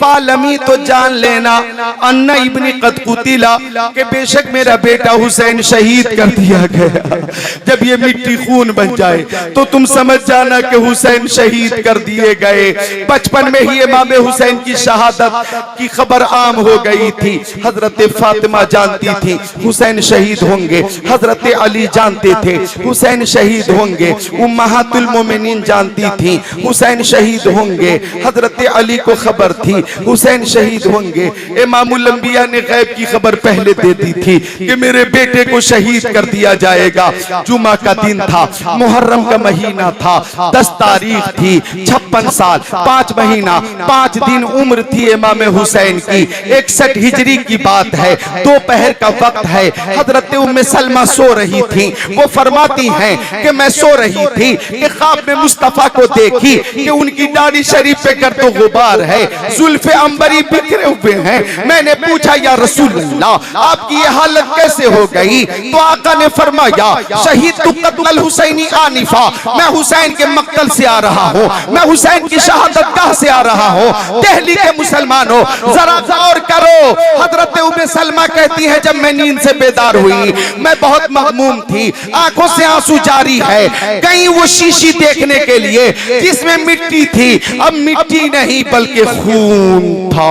फालमी तो जान लेना अन्ना इब्नी कद कुतिला, के बेशक मेरा बेटा हुसैन शहीद कर दिया गया। जब ये मिट्टी खून बन जाए तो तुम समझ जाना कि हुसैन शहीद कर दिए गए। बचपन में ही इमाम हुसैन की शहादत की खबर आम हो गई थी। हजरत फातिमा जानती थी हुसैन शहीद होंगे, हजरत अली जानते थे हुसैन शहीद होंगे, उम्महातुल मोमिनीन जानती थी हुसैन शहीद होंगे, हजरत अली को खबर थी हुसैन शहीद होंगे। इमामुल अंबिया ने गैब की खबर पहले दे दी थी कि मेरे बेटे को शहीद कर दिया जाएगा। जुमा का दिन था, मुहर्रम का महीना था, 10 तारीख थी, 56 साल 5 महीना 5 दिन उम्र थी इमाम हुसैन की। 61 हिजरी की बात है, दोपहर का वक्त है। हजरत उम्मे सलमा सो रही थी। वो फरमाती हैं कि मैं सो रही थी कि ख्वाब में मुस्तफा को देखी कि उनकी दाढ़ी शरीफ पे गर्द गुबार है, जुल्फे अंबरी बिखरे हुए हैं। मैंने पूछा या रसूल अल्लाह आपकी ये हालत कैसे हो गई? तो आका ने फरमाया शहीद तु कत्ल हुसैनी आनिफा, मैं हुसैन के मक्तल से आ रहा हूँ, मैं हुसैन की शहादत गाह से आ रहा हूँ। दिल्ली के मुसलमानों जरा गौर करो। हजरत उम्मे सलमा कहती है जब मैं नींद से बेदार हुई मैं बहुत मगमूम थी, आंखों से आंसू जारी है। कहीं वो शीशी देखने के लिए जिसमें मिट्टी थी, अब मिट्टी नहीं बल्कि खून था।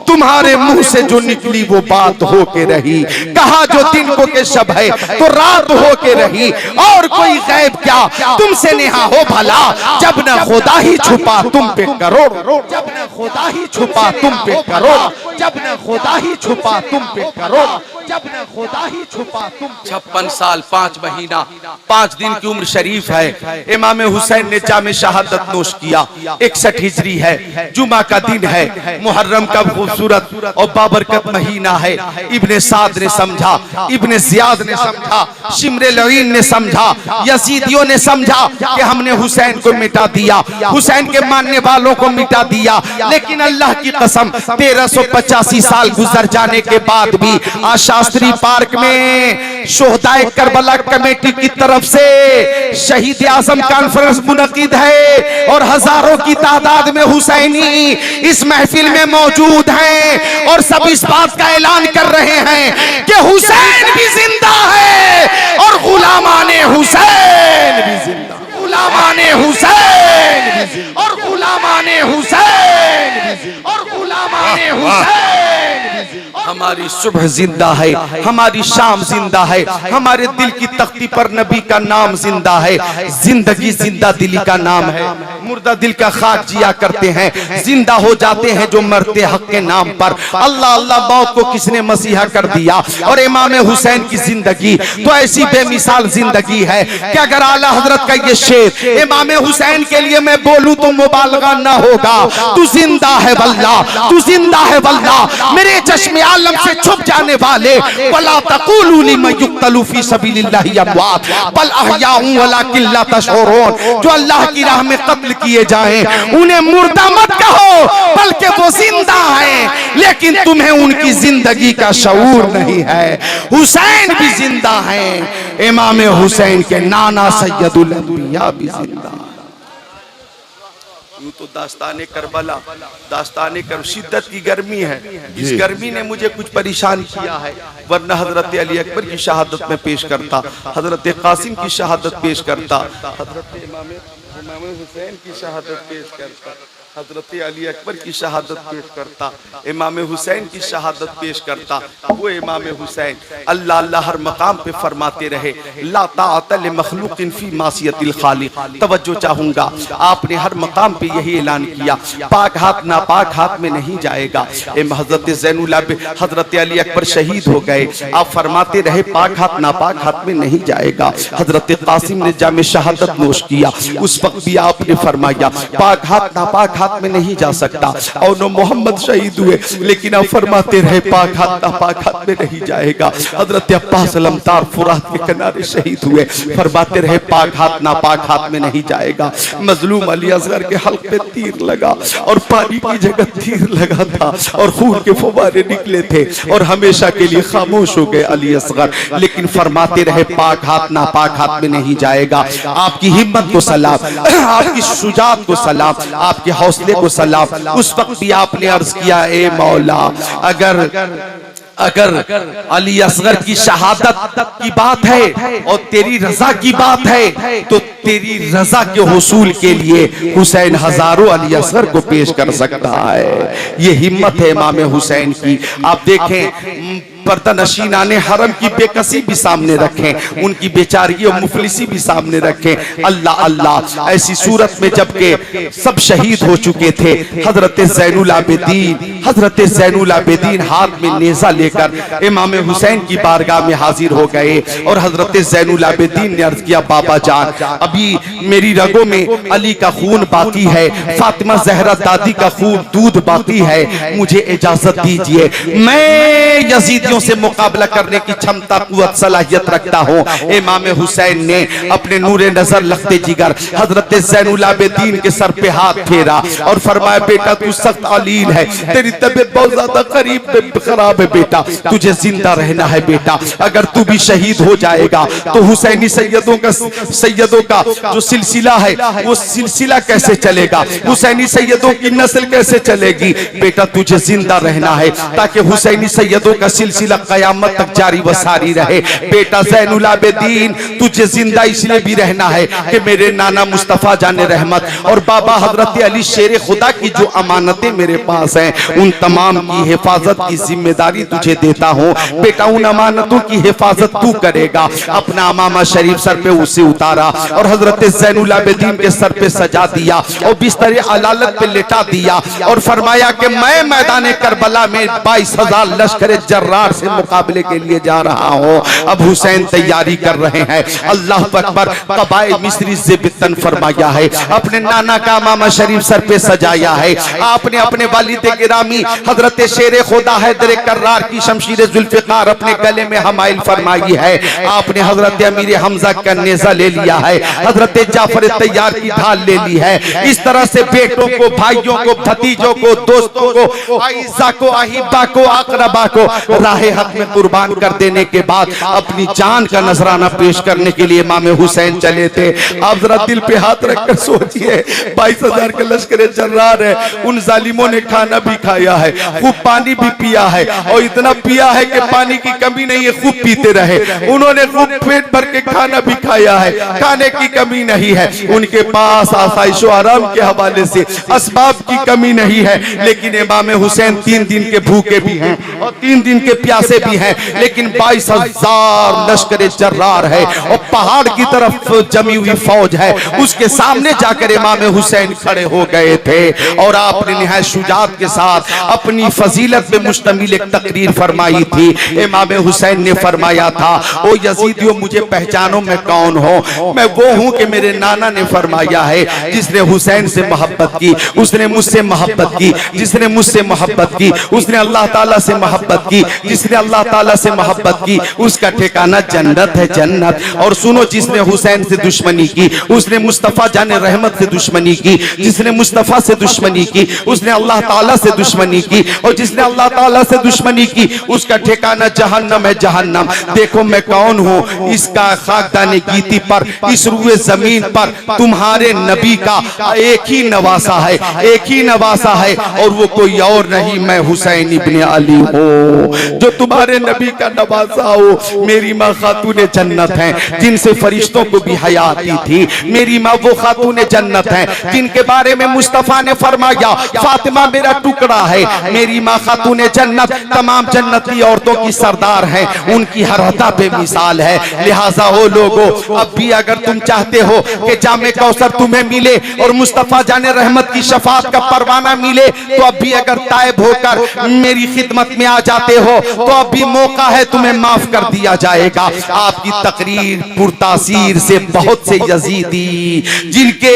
तुम्हारे मुंह से जो निकली वो बात हो के रही। कहा जो दिन को के शब है तो रात हो के रही। और कोई गैब क्या तुमसे नेहा हो भला, जब न खुदा ही छुपा तुम पे करोड़, जब न खुदा ही छुपा तुम पे करोड़, जब न खुदा ही छुपा तुम पे करोड़, जब न खुदा ही छुपा तुम। 56 साल 5 महीना 5 दिन की उम्र शरीफ है। इमाम हुसैन ने जामे शहादत नोश किया। 61 हिजरी है, जुमा का दिन है, मुहर्रम का खूबसूरत और बाबरकत महीना है। इब्ने साद ने समझा, इब्ने जियाद ने समझा, शिमरे लईन ने समझा, यजीदियों ने समझा कि हमने हुसैन को मिटा दिया, हुसैन के मानने वालों को मिटा दिया। लेकिन अल्लाह की कसम 1385 साल गुजर जाने के बाद भी आज शास्त्री पार्क में शोहदाए करबला कमेटी की तरफ से शहीद आजम कॉन्फ्रेंस मुनक्किद है और हजारों की तादाद में हुसैनी इस महफिल में मौजूद हैं और सब इस बात का ऐलान कर रहे हैं कि हुसैन भी जिंदा है और गुलामाने हुसैन भी जिंदा, गुलामाने हुसैन भी जिंदा और गुलामाने हुसैन भी जिंदा और गुलामाने हुसैन भी जिंदा। हमारी सुबह जिंदा है, हमारी शाम जिंदा है, हमारे दिल की तख्ती पर नबी का नाम जिंदा है। जिंदगी जिंदा दिली का नाम है। मुर्दा दिल का खाक जिया करते हैं, जिंदा हो जाते हैं जो मरते हक के नाम पर। अल्लाह अल्लाह मौत को किसने मसीहा कर दिया। और इमाम हुसैन की जिंदगी तो ऐसी बेमिसाल जिंदगी है कि अगर आला हजरत का ये शेर इमाम हुसैन के लिए मैं बोलूं तो मुबालगा ना होगा। तू जिंदा है वल्लाह, तू जिंदा है वल्लाह, मेरे चश्मे आलम से छुप जाने वाले। वला तक़ूलू लिमन युक़्तलू फ़ी सबीलिल्लाहि अमवात बल अहयाउन वलाकिन ला तशऊरून। जो अल्लाह की राह में कत्ल किए जाएं उन्हें मुर्दा मत कहो, बल्कि वो जिंदा हैं, लेकिन तुम्हें उनकी जिंदगी का शऊर नहीं है। हुसैन भी जिंदा हैं, इमाम हुसैन के नाना सैयदुल अंबिया भी जिंदा। यूं तो दास्ताने करबला, दास्ताने कर शिद्दत की गर्मी है, इस गर्मी ने मुझे कुछ परेशान किया है, वरना हजरत अली अकबर की शहादत में पेश करता, हजरत कासिम की शहादत पेश करता, हजरत इमाम हुसैन की शहादत पेश करता, हजरत अली अकबर की शहादत पेश करता, इमाम हुसैन की शहादत पेश करता। वो इमाम हुसैन अल्लाह अल्लाह हर मकाम पे फरमाते रहे, ला ताअता लिमखलूकिन फी मासियतिल खालिक। तवज्जो चाहूंगा, आपने हर मकाम पे यही ऐलान किया, पाक हाथ नापाक हाथ में नहीं जाएगा। हजरत ज़ैनुल आबिदीन हजरत अली अकबर शहीद हो गए, आप फरमाते रहे पाक हाथ नापाक हाथ में नहीं जाएगा। हजरत कासिम ने जामे शहादत नोश किया, उस वक्त भी आपने फरमाया पाक हाथ नापाक हाथ में नहीं जा सकता। और न मोहम्मद शहीद हुए, लेकिन अब फरमाते रहे पाक हाथ नापाक हाथ में नहीं जाएगा। हजरत अब्बास अलमतार फुरात के किनारे शहीद हुए, फरमाते रहे पाक हाथ नापाक हाथ में नहीं जाएगा। मजलूम अली असगर के हल्क पे तीर लगा और पानी की जगह तीर लगा था और खून के फुवारे निकले थे और हमेशा के लिए खामोश हो गए अली असगर, लेकिन फरमाते रहे पाक हाथ नापाक हाथ में नहीं जाएगा। आपकी हिम्मत को सलाम, आपकी शुजात को सलाम, आपके हौसले को सलाम। उस वक्त भी आपने अर्ज किया, ए मौला अगर अली असगर की शहादत की बात है और तेरी रजा की बात है तो तेरी रजा के हुसूल के लिए हुसैन हजारों अली असगर को पेश कर सकता है। ये हिम्मत है इमाम हुसैन की। आप देखें पर्दानशीनाने हरम की बेकसी भी सामने रखें, उनकी बेचारगी और मुफलिसी भी सामने रखें। अल्लाह अल्लाह, ऐसी सूरत में जबकि सब शहीद हो चुके थे, हजरत ज़ैनुल आबिदीन हाथ में नेज़ा लेकर इमाम हुसैन की बारगाह में हाजिर हो गए और हजरत ज़ैनुल आबिदीन ने अर्ज किया, बाबा जान अभी मेरी रगों में अली का खून बाकी है, फातिमा ज़हरा दादी का खून दूध बाकी है, मुझे इजाजत दीजिए, मैं यजीदियों से मुकाबला करने की क्षमता कुव्वत सलाहियत रखता हूँ। इमाम हुसैन ने अपने नूरे नजर लखते जिगर हजरत ज़ैनुल आबिदीन के सर पे हाथ फेरा और फरमाया, बेटा तू सख्त अलील है, तेरी तबीयत बहुत ज्यादा खराब है बेटा, तुझे जिंदा रहना है बेटा। अगर तू भी शहीद हो जाएगा तो हुसैनी सैयदों का जो सिलसिला है वो सिलसिला कैसे चलेगा, हुसैनी सैयदों की नस्ल कैसे चलेगी। बेटा तुझे जिंदा रहना है ताकि हुसैनी सैयदों का सिलसिला क़यामत तक जारी व सारी रहे। बेटा ज़ैनुल आबिदीन तुझे जिंदा इसलिए भी रहना है कि मेरे नाना मुस्तफ़ा जाने रहमत और बाबा हजरत अली शेर खुदा की जो अमानतें मेरे पास हैं उन तमाम की हिफाजत की जिम्मेदारी तुझे देता हूँ। बेटा उन अमानतों की हिफाजत तू करेगा। अपना अमामा शरीफ सर पे उसे उतारा और हजरत ज़ैनुल आबिदीन के सर पे सजा दिया और बिस्तर अदालत पे लेटा दिया और फरमाया कि मैं मैदान करबला में 22,000 लश्कर जर्रार से मुकाबले के लिए जा रहा हूँ। अब हुसैन तैयारी कर रहे हैं। अल्लाह अकबर, कबाए मिस्री ज़िब्तन फरमाया है, अपने नाना का अमामा शरीफ सर पे सजाया है। आपने अपने वालिद गिरामी हजरत शेर खुदा हैदर कर्रार की शमशीर जुल्फ़िकार अपने गले में हमाइल फरमाई है। आपने हजरत अमीर हमजा का नेज़ा ले लिया है, हजरत जाफर तैयार की ढाल ले ली है। इस तरह से बेटों को, भाइयों को, भतीजों को, दोस्तों को, आइज़ा को, अहिब्बा को, अक़रबा को राहे हक में कुर्बान कर देने के बाद अपनी जान का नजराना पेश करने के लिए इमाम हुसैन चले थे। आप जरा दिल पे हाथ रखकर सोचिए, 22,000 का लश्कर जर्रार है, उन जालिमों ने खाना भी खाया है, खूब पानी भी पिया है और इतना पिया है कि पानी की कमी नहीं है, खूब पीते रहे। उन्होंने खूब पेट भर के खाना भी खाया है, खाने की कमी नहीं है, उनके पास आसाइश और आराम के हवाले से असबाब की कमी नहीं है। लेकिन इमाम हुसैन 3 दिन के भूखे भी हैं और 3 दिन के प्यासे भी हैं, लेकिन 22,000 लश्कर जर्रार है और पहाड़ की तरफ जमी हुई फौज है, उसके सामने जाकर इमाम हुसैन खड़े हो गए थे और आपने निहायत शुजात के साथ अपनी फजीलत पे मुश्तमिल एक तकरीर फरमाई थी। इमाम हुसैन ने फरमाया था, ओ यजीदियों मुझे पहचानो मैं कौन हूँ, मैं वो हूँ कि मेरे नाना ने फरमाया है जिसने हुसैन से मोहब्बत की उसने मुझसे मोहब्बत की, जिसने मुझसे मोहब्बत की उसने अल्लाह ताला से मोहब्बत की, जिसने अल्लाह ताला से मोहब्बत की उसका ठिकाना जन्नत है, जन्नत। और सुनो, जिसने हुसैन से दुश्मनी की उसने मुस्तफ़ा जाने रहमत से दुश्मनी की, जिसने मुस्तफ़ा से दुश्मनी की उसने अल्लाह ताला से दुश्मनी की और जिसने अल्लाह ताला से दुश्मनी की उसका ठिकाना जहन्नम है, जहन्नम। देखो मैं कौन हूँ, इसका खाकदाने गीती पर, इस रुए जमीन पर तुम्हारे नबी का एक ही नवासा है, एक ही नवासा है और वो कोई और नहीं, मैं हुसैन इब्ने अली हूँ जो तुम्हारे नबी का नवासा हो। मेरी माँ खातूने जन्नत है जिनसे फरिश्तों को भी हया आती थी। मेरी माँ वो खातूने जन्नत है जिनके बारे में मुस्तफ़ा ने फरमाया फातिमा मेरा टुकड़ा है। मेरी माँ खातूने जन्नत तमाम जन्नती औरतों की सरदार है, उनकी हर अदा पे मिसाल है। लिहाजा हो लोगो, अब भी अगर तुम चाहते हो कि जामे कौसर तुम्हें मिले और मुस्तफ़ा जाने रहमत की शफाअत का परवाना मिले तो अब भी अगर ताइब होकर मेरी खिदमत में आ जाते हो तो अभी मौका है, तुम्हें माफ कर दिया जाएगा। आपकी तकरीर पुरतासीर से बहुत से यजीदी जिनके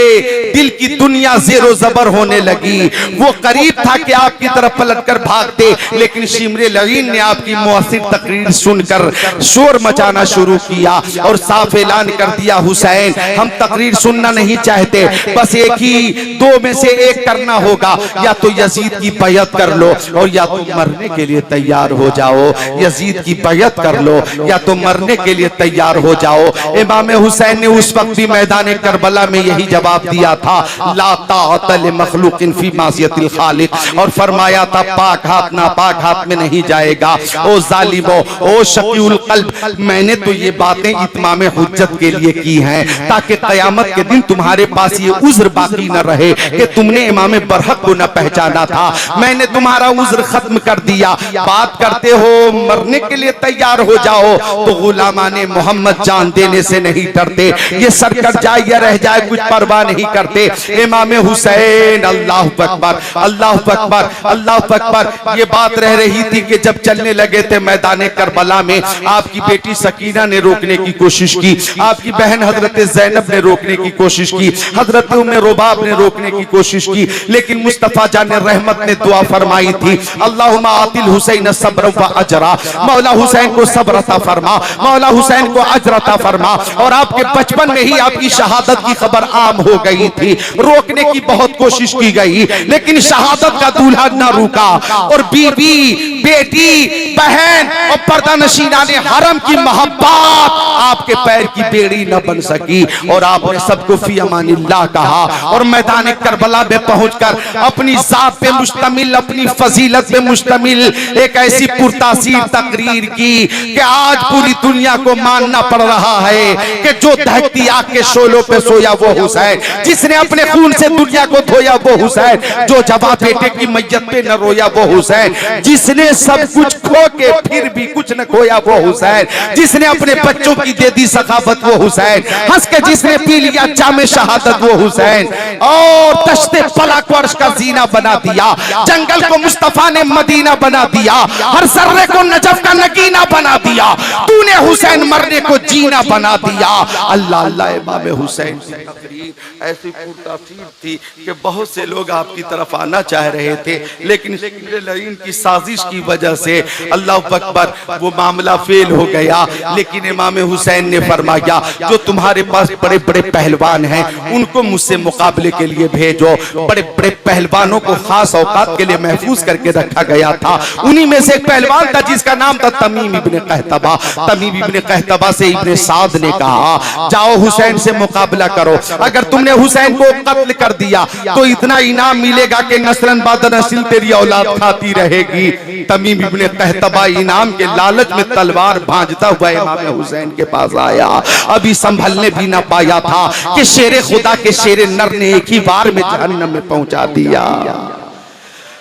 दिल की दुनिया ज़ेरो ज़बर होने लगी, वो करीब था कि आपकी तरफ पलटकर भागते, लेकिन शिमरे लईन ने आपकी मुअस्सिर तकरीर सुनकर शोर मचाना शुरू किया और साफ ऐलान कर दिया, हुसैन हम तकरीर सुनना नहीं चाहते, बस एक ही दो में से एक करना होगा, या तो यजीद की बैयत कर लो और या तो मरने के लिए तैयार हो जाओ। यजीद की बैयत कर लो या तो मरने के लिए तैयार हो जाओ। इमाम हुसैन ने उस वक्त भी मैदान करबला में यही जवाब दिया था, ला ताअत लिमखलूकिन फी मासियतिल खालिक, और फरमाया था पाक हाथ नापाक हाथ में नहीं जाएगा। ओ जालिमो, ओ शकीउल कल्ब, मैंने तो ये बातें इत्माम हुज्जत के लिए की हैं ताकि कयामत के दिन तुम्हारे पास ये उज्र बाकी न रहे कि तुमने इमाम बरहक को न पहचाना था। मैंने तुम्हारा उज्र खत्म कर दिया। बात करते हो मरने के लिए तैयार हो जाओ, तो गुलामाने मोहम्मद जान देने से नहीं डरते, ये सर कट जाए या रह जाए कुछ परवाह नहीं करते। इमाम हुसैन, अल्लाह अकबर, अल्लाह अकबर, अल्लाह अकबर। ये बात रह रही थी कि जब चलने लगे थे मैदान करबला में, आपकी बेटी सकीना ने रोकने की कोशिश की, आपकी बहन हजरत ज़ैनब ने रोकने की कोशिश की, हजरत उम्मे रुबाब ने रोकने की कोशिश की, लेकिन मुस्तफा जान रहमत ने दुआ फरमाई थी, अल्लाहुम्मा आतिल हुसैन सब्र व अजरा, मौला हुसैन को सब्र अता फरमा, मौला हुसैन को अजर अता फरमा। और आपके बचपन में ही आपकी शहादत की खबर आम हो गई थी, रोकने की बहुत कोशिश की गई, लेकिन शहादत का दूल्हा न रुका, और बीवी, बेटी, बहन और पर्दा नशीना ने हरम की मोहब्बत आपके पैर की बेड़ी न बन सकी, और आपने सबको फी अमानिल्लाह कहा, और मैदान करबला में पहुंचकर अपनी जात पे मुश्तमिल, अपनी फजीलत पे मुश्तमिल एक ऐसी पुरतासीर तकरीर की कि आज पूरी दुनिया को मानना पड़ रहा है कि जो दहकती आग के शोलों पे सोया वो हुसैन, जिसने अपने खून से दुनिया को धोया वो हुसैन, जो जवां बेटे की मैयत पे न रोया वो हुसैन, जिसने सब कुछ खो के फिर भी कुछ न खोया वो हुसैन, जिसने अपने बच्चों की दे दी सखावत वो हुसैन, हंस के जिसने पी लिया जामे शहादत वो हुसैन, और तश्ते पला को अर्श का जीना बना दिया, जंगल को मुस्तफा ने मदीना बना दिया, हर सर्रे को नजफ का नगीना बना दिया, तूने हुसैन मरने को जीना बना दिया। अल्लाह अल्लाह। इमाम हुसैन की तकरीर ऐसी पुरतासीर थी कि बहुत से लोग आपकी तरफ आना चाह रहे थे, लेकिन शिमरे लईन की साजिश की वजह से अल्लाह अकबर वो मामला फेल हो गया। लेकिन इमाम हुसैन ने फरमाया, जो तुम्हारे पास बड़े बड़े पहलवान हैं उनको मुझसे मुकाबले के लिए भेजो। बड़े बड़े पहलवानों को खास औकात के लिए महफूज करके रखा गया था। उन्हीं में से एक पहलवान था जिसका नाम था तमीम इब्ने कहतबा। तमीम इब्ने कहतबा से इब्ने साद ने कहा, जाओ हुसैन से मुकाबला करो, अगर तुमने हुसैन को कत्ल कर दिया तो इतना इनाम मिलेगा कि नस्लन बाद नस्ल तेरी औलाद खाती रहेगी। तमीम इब्ने कहतबा इनाम के लालच में तलवार भांजता हुआ इमाम हुसैन के पास आया। अभी संभलने भी ना पाया था कि शेरे खुदा के शेरे नर ने एक ही बार में जहन्नम में पहुंचा दिया।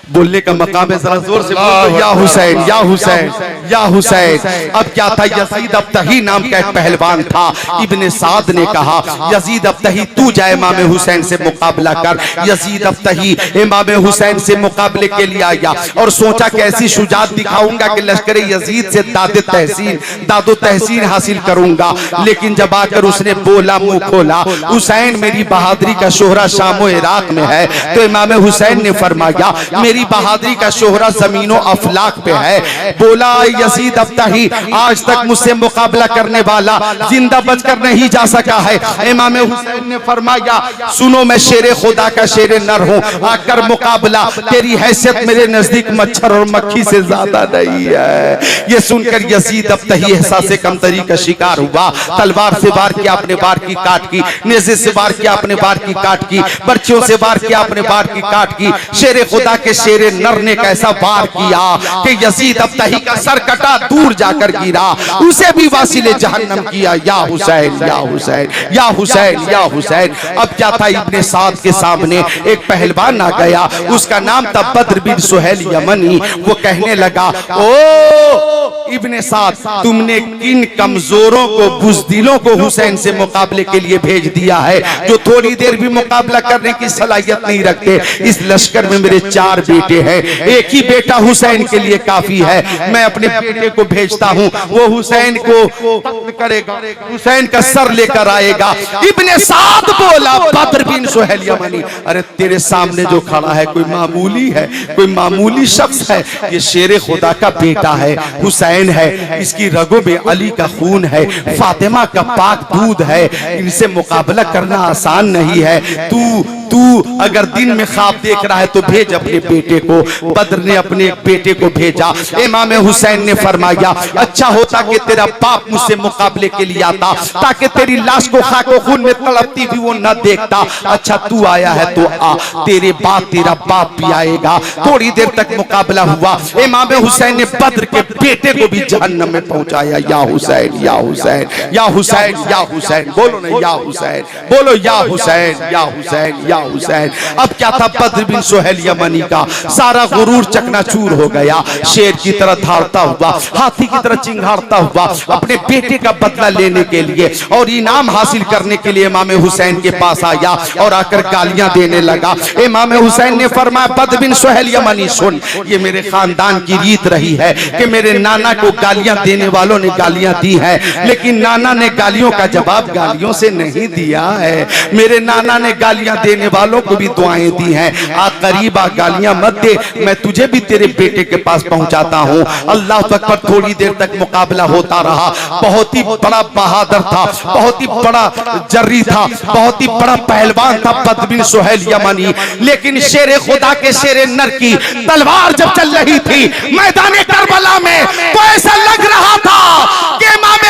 बोलने का मकाम है, जरा जोर से बोलो, या हुसैन, या हुसैन, या हुसैन। अब क्या था, यजीद अब्तही नाम का एक पहलवान था। इब्ने साद ने कहा, यजीद अब्तही तू जा इमाम हुसैन से मुकाबला कर। यजीद अब्तही इमाम हुसैन से मुकाबले के लिए आया और सोचा कि ऐसी शुजात दिखाऊंगा कि लश्कर यजीद से दादो तहसीन हासिल करूंगा। लेकिन जब आकर उसने बोला, मुंह खोला, हुसैन मेरी बहादुरी का शोहरा शाम व इराक में है, तो इमाम हुसैन ने फरमाया मेरी बहादुरी का शोहरा जमीनों अफलाक पे है। बोला, यजीद अब्तही आज तक मुझसे मुकाबला करने वाला जिंदा बचकर नहीं जा सका है। इमाम हुसैन ने फरमाया, सुनो मैं शेरे खुदा का शेरे नर हूँ, आकर मुकाबला, तेरी हैसियत मेरे नजदीक मच्छर और मक्खी से ज्यादा नहीं है। ये सुनकर यजीद अब्तही एहसास कमतरी का शिकार हुआ। तलवार से वार किया, अपने वार की काट की, नेज़े से वार किया, अपने वार की काट की, बर्चियों से वार किया, अपने वार की काट की। शेरे खुदा के शेरे नर ने कैसा वार किया कि यजीद अब्तही का सर कटा, दूर जाकर गिरा, उसे भी वासिले जहन्नम किया। या हुसैन, या हुसैन, या हुसैन, या हुसैन। अब क्या था, इब्ने साद के सामने एक पहलवान आ गया, उसका नाम था बद्र बिन सुहैल यमनी। वो कहने लगा, ओ इब्ने साद, तुमने किन कमजोरों को, बुज़दिलों को हुसैन से मुकाबले के लिए भेज दिया है, जो थोड़ी देर भी मुकाबला करने की सलाहियत नहीं रखते। इस लश्कर में मेरे 4 बेटे हैं, एक ही बेटा हुसैन के लिए काफी है। मैं अपने बेटे को भेजता हूँ, वो हुसैन को कत्ल करेगा, हुसैन का सर लेकर आएगा। इब्ने साद बोला, बद्र बिन सुहैल यमनी, अरे तेरे सामने जो खड़ा है कोई मामूली है, कोई मामूली शख्स है, ये शेर खुदा का बेटा है, हुसैन है, इसकी रगों में अली का खून है, फातिमा का पाक दूध है, इनसे मुकाबला करना आसान नहीं है। तू अगर दिन में ख्वाब देख रहा है तो भेज अपने बेटे को। बद्र ने अपने बेटे को भेजा। इमाम हुसैन ने फरमाया, अच्छा होता कि तेरा बाप मुझसे मुकाबले के लिए आता, ताकि तेरी लाश को खाको खून में तड़पती भी वो न देखता। अच्छा तू आया है तो आ, तेरे बाद तेरा बाप भी आएगा। थोड़ी देर तक मुकाबला हुआ। इमाम हुसैन ने बद्र के बेटे को भी जहन्नम में पहुंचाया। या हुसैन, या हुसैन, या हुसैन, या हुसैन, बोलो ना या हुसैन, बोलो या हुसैन, या हुसैन, या हुसैन। अब क्या था, बद्र बिन सुहैल यमनी का सारा गुरूर चकनाचूर हो गया। शेर की तरह धारता हुआ, हाथी की तरह चिंगारता हुआ अपने बेटे का बदला लेने के लिए और इनाम हासिल करने के लिए इमाम हुसैन के पास आया और आकर गालियां देने लगा। इमाम हुसैन ने फरमाया, बद्र बिन सुहैल यमनी सुन, ये मेरे खानदान की रीत रही है कि मेरे नाना को गालियां देने वालों ने गालियां दी है, लेकिन नाना ने गालियों का जवाब गालियों से नहीं दिया है। मेरे नाना ने गालियां देने वालों को भी दुआएं दी हैं। आ करीब आ, गालियां मत दे, मैं तुझे भी तेरे बेटे के पास पहुंचाता हूं। अल्लाह अकबर। थोड़ी देर तक मुकाबला होता रहा। बहुत ही बड़ा बहादुर था, बहुत ही बड़ा जर्री था, बहुत ही बड़ा पहलवान था बद्र बिन सुहैल यमनी। लेकिन शेर खुदा के शेर नर की तलवार जब चल रही थी मैदान करबला में, तो ऐसा लग रहा था कि इमाम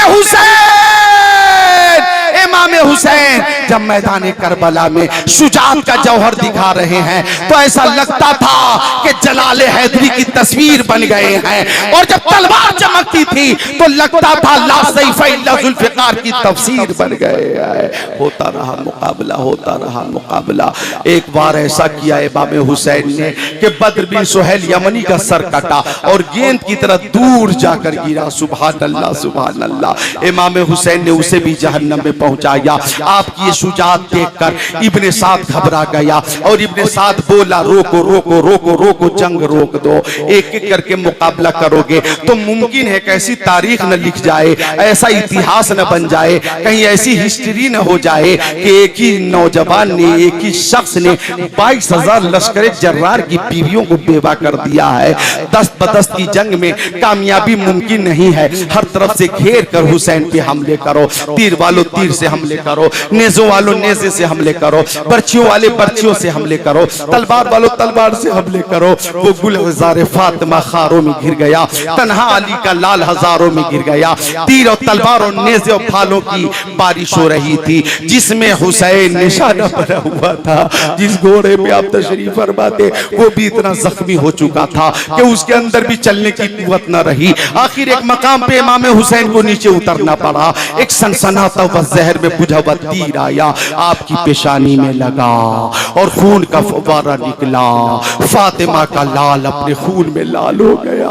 हुसैन जब मैदान करबला में शुजाअत का जौहर दिखा रहे हैं, तो ऐसा लगता था कि जलाले हैदरी की तस्वीर बन गए हैं। और जब तलवार चमकती थी तो लगता था ला सैफ इल्ला जुल्फिकार की तफसीर बन गए हैं। होता रहा मुकाबला, होता रहा मुकाबला। एक बार ऐसा किया इमाम हुसैन ने कि बद्र बिन सुहैल यमनी का सर कटा और गेंद की तरह दूर जाकर गिरा। सुभान अल्लाह, सुभान अल्लाह। इमाम हुसैन ने उसे भी जहन्नम में पहुंचाया। आपकी ये शुजाअत देखकर इब्ने साद घबरा गया और इब्ने साद बोला, रोको रोको रोको रोको, जंग रोक दो। एक एक करके मुकाबला करोगे तो मुमकिन है कैसी तारीख न लिख जाए, ऐसा इतिहास न बन जाए, कहीं ऐसी हिस्ट्री न हो जाए कि एक ही नौजवान ने, एक ही शख्स ने 22,000 लश्कर जर्रार की बीवियों को बेवा कर दिया है। दस्त बदस्त की जंग में कामयाबी मुमकिन नहीं है। हर तरफ से घेर कर हुसैन पे हमले करो, तीर वालों तीर से हमले करो, नेज़ों वालों नेज़े से हमले करो, बर्चियों वाले बर्चियों से हमले करो, तलवार वालों तलवार से हमले करो। वो गुलजार फातिमा खारों में गिर गया, तन्हा अली का लाल हजारों में गिर गया। तीर और तलवार और नेज़े और फालों की बारिश हो रही थी, जिसमें हुसैन निशाना बना हुआ था। जिस घोड़े पे आप तशरीफ फरमाते वो भी इतना जख्मी हो चुका था कि उसके अंदर भी चलने की कुव्वत न रही। आखिर एक मकाम पे इमाम हुसैन को नीचे उतरना पड़ा। एक सनसनाता हुआ जहर में बुझा हुआ तीर आया, आपकी पेशानी में लगा और खून का फव्वारा निकला। फातिमा का लाल अपने खून में लाल हो गया।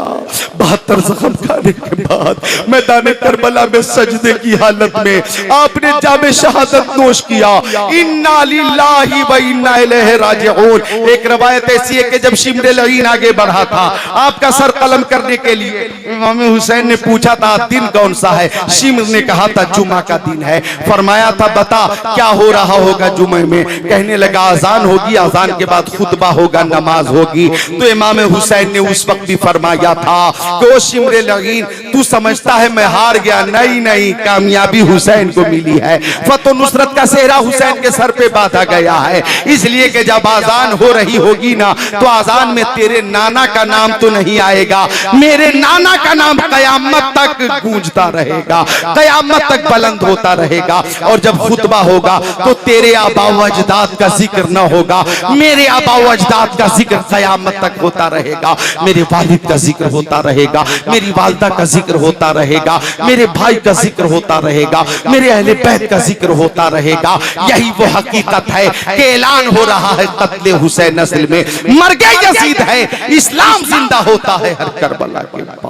72 जख्म खाने के बाद मैदान करबला में सजदे की हालत में आपने जामे शहादत नोश किया। इन्ना लिल्लाहि व इन्ना इलैहि राजिऊन। एक रवायत ऐसी है कि जब शिमरे लईन आगे बढ़ा था आपका सर कलम करने के लिए, इमाम हुसैन ने पूछा था दिन कौन सा है? शिमर ने कहा था जुमा का दिन है। फरमाया था बता क्या हो रहा होगा जुमे में? कहने लगा अजान होगी, अजान के बाद खुतबा होगा, नमाज होगी। तो इमाम हुसैन ने उस वक्त भी फरमाया था कि ओ शिमरे लईन, तू समझता है मैं हार गया? नहीं नहीं, कामयाबी हुसैन को मिली है। फतह नुसरत का सेहरा हुसैन के सर पे बांधा गया है। इसलिए कि जब आजान हो रही होगी ना, तो आजान में तेरे नाना का नाम तो नहीं आएगा, मेरे नाना का नाम कयामत तक गूंजता रहेगा, कयामत तक बुलंद होता रहेगा। और जब खुतबा होगा तो तेरे आबा व अजदाद का जिक्र न होगा, मेरे आबा व अजदाद का जिक्र कयामत तक होता रहेगा। मेरे वालिद का जिक्र होता रहेगा, मेरी वालदा का जिक्र होता रहेगा, मेरे भाई का जिक्र होता रहेगा, मेरे अहले बैत का जिक्र होता रहेगा। यही वो हकीकत है कि ऐलान हो रहा है कत्ले हुसैन नस्ल में मर गए यजीद है, इस्लाम जिंदा होता है हर करबला के बाद।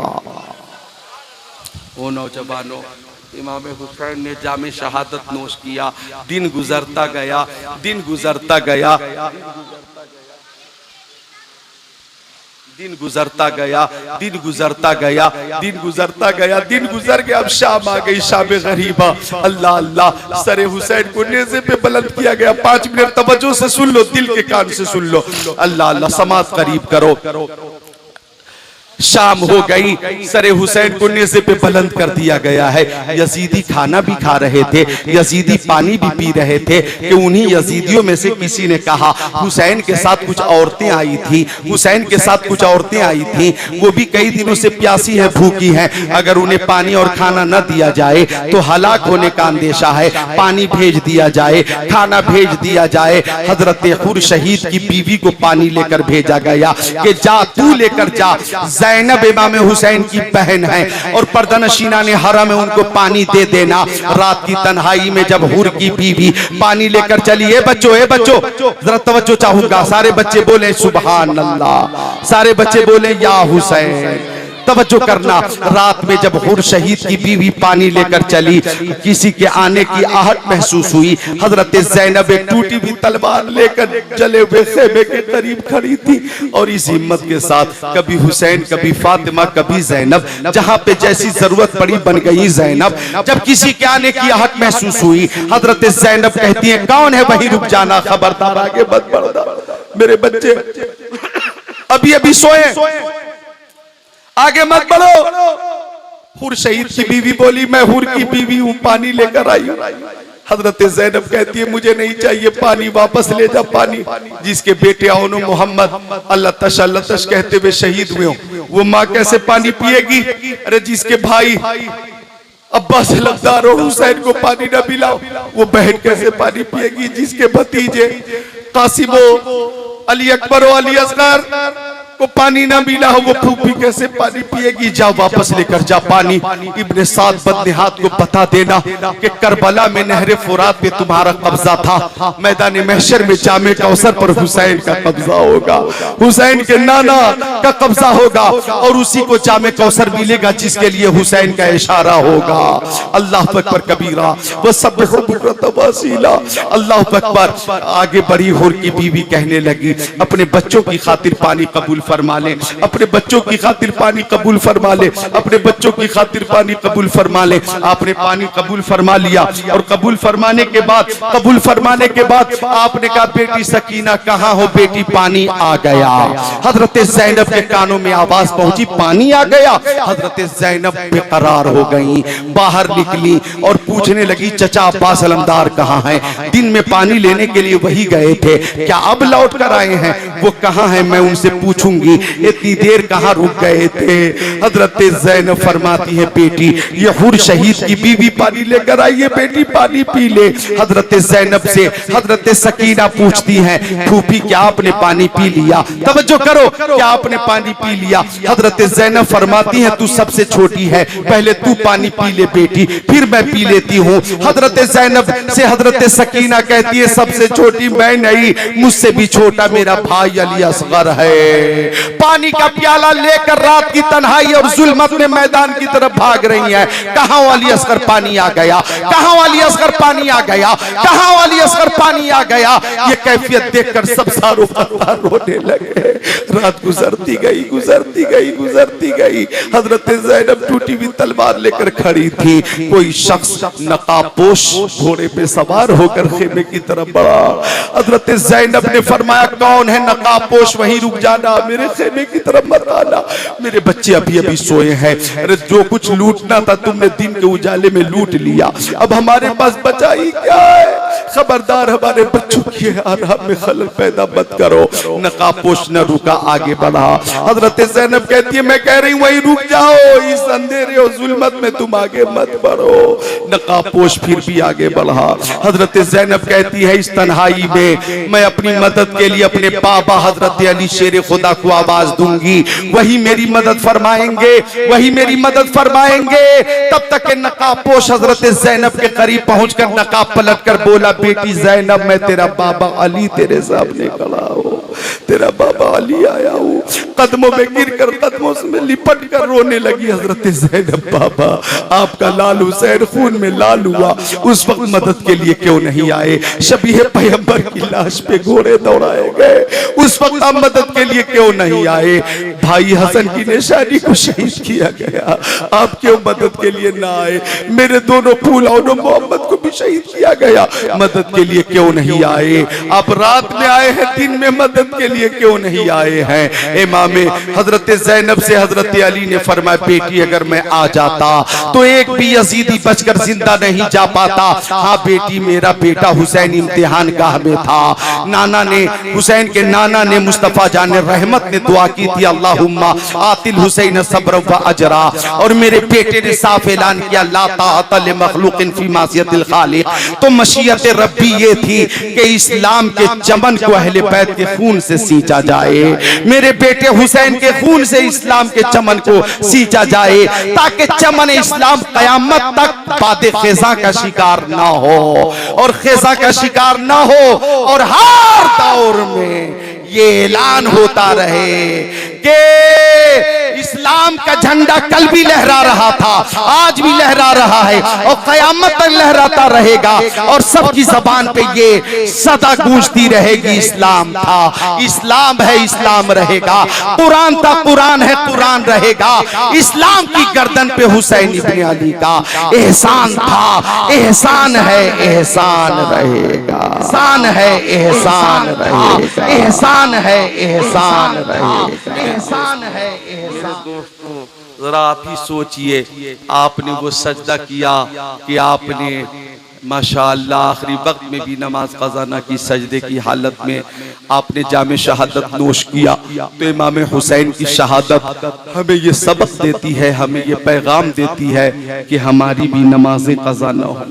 ओ नौजवानों, इमाम हुसैन ने जामे शहादत नोश किया। दिन गुजरता गया, दिन गुजरता गया। दिन गुजरता गया, दिन गुजरता गया, दिन गुजरता गया, दिन गुजर गया। अब शाम आ गई, शाम गरीबा। अल्लाह अल्लाह, सरे हुसैन को नेज़े पे बुलंद किया गया। 5 मिनट तवज्जो से सुन लो, दिल के कान से सुन लो। अल्लाह अल्लाह, समात करीब करो। शाम हो गई, सरे हुसैन को नेज़े पे बुलंद कर दिया गया है। यजीदी खाना भी खा रहे थे, यजीदी पानी भी पी रहे थे कि उन्हीं यजीदियों में से किसी ने कहा, हुसैन के साथ कुछ औरतें आई थी, हुसैन के साथ कुछ औरतें आई थी, वो भी कई दिनों से प्यासी है, भूखी है, अगर उन्हें पानी और खाना न दिया जाए तो हलाक होने का अंदेशा है। पानी भेज दिया जाए, खाना भेज दिया जाए। हजरत हुर शहीद की बीवी को पानी लेकर भेजा गया कि जा, तू लेकर जा। ज़ैनब इमाम हुसैन की बहन है और पर्दानशीना ने हरम में उनको पानी दे देना। रात की तन्हाई में जब हुर की बीवी पानी लेकर चली, ए बच्चों जरा तवज्जो चाहूंगा, सारे बच्चे बोले सुभान अल्लाह, सारे बच्चे बोले या हुसैन, तवज्जो करना। रात में जब हुर शहीद की बीवी पानी लेकर चली, किसी के आने की आहट महसूस हुई। हजरत ज़ैनब एक टूटी हुई तलवार लेकर जले हुए खेमे के करीब खड़ी थी और इस हिम्मत के साथ कभी हुसैन, कभी फातिमा, कभी ज़ैनब, जहां पे जैसी जरूरत पड़ी बन गई ज़ैनब। जब किसी के आने की आहट महसूस हुई, हजरत ज़ैनब कहती है, कौन है वहीं रुक जाना, खबरदार आगे मत बढ़ना, मेरे बच्चे अभी अभी सोए, आगे मत बढ़ो। हुर शहीद की बीवी बोली, मैं हुर की बीवी हूं, पानी लेकर आई। हजरत ज़ैनब कहती है, मुझे नहीं चाहिए पानी, वापस ले जा पानी। जिसके बेटे औनो मोहम्मद अल्लाह तश कहते हुए शहीद हुए हो, वो माँ कैसे पानी पिएगी? अरे जिसके भाई अब्बास लफ्तार और हुसैन को पानी न पिलाओ, वो बहन कैसे पानी पिएगी? जिसके भतीजे कासिमो, अली अकबर और अली असगर को पानी ना मिला हो, वो फूफी कैसे पानी पिएगी? जा वापस लेकर जा पानी। इब्ने साद बदनिहात को बता देना कि करबला में नहरे फुरात पे तुम्हारा कब्जा था, मैदान महशर में जामे कौसर पर हुसैन का कब्जा होगा, हुसैन के नाना का कब्जा होगा और उसी को जामे कौसर मिलेगा जिसके लिए हुसैन का इशारा होगा। अल्लाह अकबर कबीरा वो सब वसीला, अल्लाह अकबर। आगे बढ़ी हुर की बीवी कहने लगी, अपने बच्चों की खातिर पानी कबूल फरमा ले, अपने बच्चों की खातिर पानी कबूल फरमा ले, अपने बच्चों की खातिर पानी कबूल फरमा ले। आपने पानी कबूल फरमा लिया और कबूल फरमाने के बाद आपने कहा, बेटी सकीना कहाँ हो? बेटी पानी आ गया। हजरत ज़ैनब के कानों में आवाज पहुंची, पानी आ गया। हजरत ज़ैनब बेकरार हो गई, बाहर निकली और पूछने लगी, चचा अब्बास अलमदार कहाँ हैं? दिन में पानी लेने के लिए वही गए थे, क्या अब लौट कर आए हैं? वो कहाँ हैं, मैं उनसे पूछूंगी, इतनी देर कहाँ रुक गए थे? हजरत ज़ैनब फरमाती है, बेटी ये हुर शहीद की बीवी पानी लेकर आई है, बेटी पानी पी ले। हजरत ज़ैनब से हजरत सकीना पूछती हैं, फूफी क्या आपने पानी पी लिया? तवज्जो करो, क्या आपने पानी पी लिया? हजरत ज़ैनब फरमाती है, तू सबसे छोटी है, पहले तू पानी पी ले बेटी, फिर मैं पी लेती हूँ। हजरत ज़ैनब से हजरत सकीना कहती है, सबसे छोटी मैं नहीं, मुझसे भी छोटा मेरा भाई अली असगर है। पानी का प्याला लेकर रात की तन्हाई और जुल्मत में मैदान की तरफ भाग रही है। कहां वाली असगर पानी आ गया, कहां वाली असगर पानी आ गया, कहां वाली असगर पानी आ गया। ये कैफियत देखकर सब सारों रोने लगे। रात गुजरती गई। हजरत ज़ैनब टूटी हुई तलवार लेकर खड़ी थी। कोई शख्स नकाबपोश घोड़े पे सवार होकर खेमे की तरफ बढ़ा। हजरत ज़ैनब ने फरमाया, कौन है नकाबपोश? वहीं रुक जाना, मेरे खेमे की तरफ मत आना, मेरे बच्चे अभी अभी सोए हैं। अरे जो कुछ लूटना था तुमने दिन के उजाले में लूट लिया, अब हमारे पास बचा ही क्या है? खबरदार हमारे बच्चों की आराम में खलल पैदा मत करो। नकाबपोश न रुका, आगे बढ़ा। हजरत ज़ैनब कहती है, मैं कह रही हूँ वहीं रुक जाओ, इस अंधेरे और जुल्मत में तुम आगे मत बढ़ो। नकाबपोश फिर भी आगे बढ़ा। हजरत ज़ैनब कहती है, इस तन्हाई में मैं अपनी मदद के लिए अपने बाबा हजरत अली शेर खुदा को आवाज दूंगी, वही मेरी मदद फरमाएंगे। तब तक के नकाबपोश हजरत ज़ैनब के करीब पहुंचकर नकाब पलटकर बोला, बेटी ज़ैनब, मैं तेरा बाबा अली तेरे सामने खड़ा हूं, तेरा बाबा अली आया हूं। कदमों में गिरकर कदमों में लिपट कर रोने लगी। हजरत ज़ैनब बाबा आपका लाल हुसैन खून में लाल हुआ, उस वक्त मदद के लिए क्यों नहीं आए? शबीह पैगंबर की लाश पे घोड़े दौड़ाए गए, उस वक्त आप मदद के लिए क्यों नहीं आए? भाई हसन की निशानी को शहीद किया गया, आप क्यों मदद के लिए ना आए? मेरे दोनों फूल और मोहम्मद को भी शहीद किया गया, मदद के लिए क्यों नहीं आए? आप रात में आए हैं, दिन में मदद के लिए क्यों नहीं आए हैं? इमाम हजरत ज़ैनब से हजरत अली ने फरमाया, बेटी अगर मैं आ जाता तो एक भी यजीदी बचकर जिंदा नहीं जा पाता। हाँ बेटी, मेरा बेटा हुसैन इम्तिहान गाह में था। नाना ने, हुसैन के नाना ने, मुस्तफा जान रहमत ने दुआ की थी, अल्लाहुम्मा आतिल हुसैन सब्र व अजरा। और मेरे बेटे ने साफ ऐलान किया, ला ताअत लि मखलूकिन फी मासियतिल खालिक। तो मशीयत रब्बी ये थी कि इस्लाम के चमन को अहले बैत के खून से सींचा जाए। मेरे बेटे हुसैन के खून से इस्लाम के चमन को सींचा जाए, ताकि चमन इस्लाम कयामत तक बादे खिज़ा का शिकार ना हो, और खिज़ा का शिकार ना हो, और हर दौर में ये ऐलान होता रहे कि इस्लाम का झंडा कल भी लहरा रहा था, आज भी लहरा रहा है, और कयामत तक लहराता रहेगा। और सबकी जबान पे ये सदा गूंजती रहेगी, इस्लाम था, इस्लाम है, इस्लाम रहेगा। कुरान था, कुरान है, कुरान रहेगा। इस्लाम की गर्दन पे हुसैन इब्ने अली का एहसान था, एहसान है, एहसान रहेगा। एहसान है, एहसान रहेगा। एहसान है, एहसान रहेगा। एहसान है, एहसान। दोस्तों जरा आप ही सोचिए, आपने वो सजदा किया कि आपने माशाअल्लाह आखिरी वक्त में भी नमाज कज़ा न की, सजदे की हालत में आपने जामे शहादत नोश किया। तो इमाम हुसैन की शहादत हमें ये सबक देती है, हमें ये पैगाम देती है कि हमारी भी नमाज कज़ा न हो।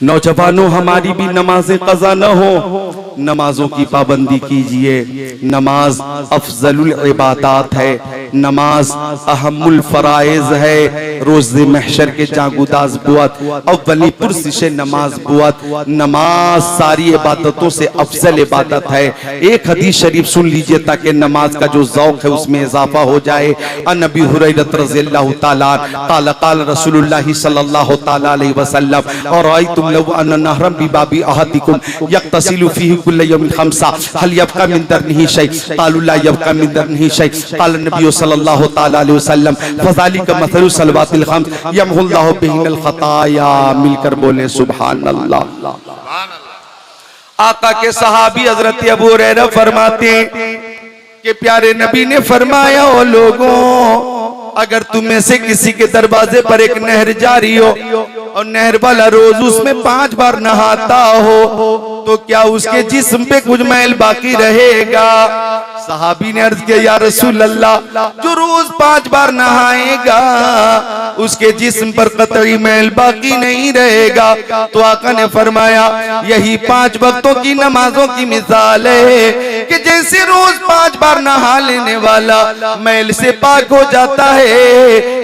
नौजवानों, हमारी भी नमाज कज़ा न हो। नमाजों की पाबंदी कीजिए। नमाज अफजलुल इबादात है, नमाज अहमुल फराइज है। रोज़े महशर के जागुदाज बुअत अव्वली पुरसिश नमाज बुअत। नमाज सारी इबादतों से अफजल इबादत है। एक हदीस शरीफ सुन लीजिए ताकि नमाज का जो ज़ौक़ है उसमें इजाफा हो जाए। अन अबी हुरैरा रज़ियल्लाहु ताला क़ाल क़ाल रसूलुल्लाह सल्लल्लाहु ताला अलैहि वसल्लम और आयतुम लव अन नहरम बिबाबी अहदिकुम यक्तसिलु फीही कुल्ल यौमिन खम्सा हल यबका मिन दरनिही शै क़ालू ला यबका मिन दरनिही शै क़ाल नबी सल्लल्लाहु ताला अलैहि वसल्लम फ़ज़ालिका मसलु सलवातिल खम्स यमहुल्लाहु बिहिल खताया। मिलकर बोले सुभान अल्लाह। आका के सहाबी हजरत अबू हुरैरा फरमाते कि प्यारे नबी ने फरमाया, ओ लोगों, अगर तुम में से किसी के दरवाजे पर एक नहर जारी हो और नहर वाला रोज उसमें 5 बार नहाता हो, तो क्या उसके जिस्म पे कुछ मैल बाकी रहेगा? सहाबी ने अर्ज किया, या रसूल अल्लाह, जो रोज 5 बार नहाएगा उसके जिस्म पर कतई मैल बाकी नहीं रहेगा। तो आका ने फरमाया, यही 5 वक्तों की नमाजों की मिसाल है कि जैसे रोज 5 बार नहा लेने वाला मैल से पाक हो जाता है,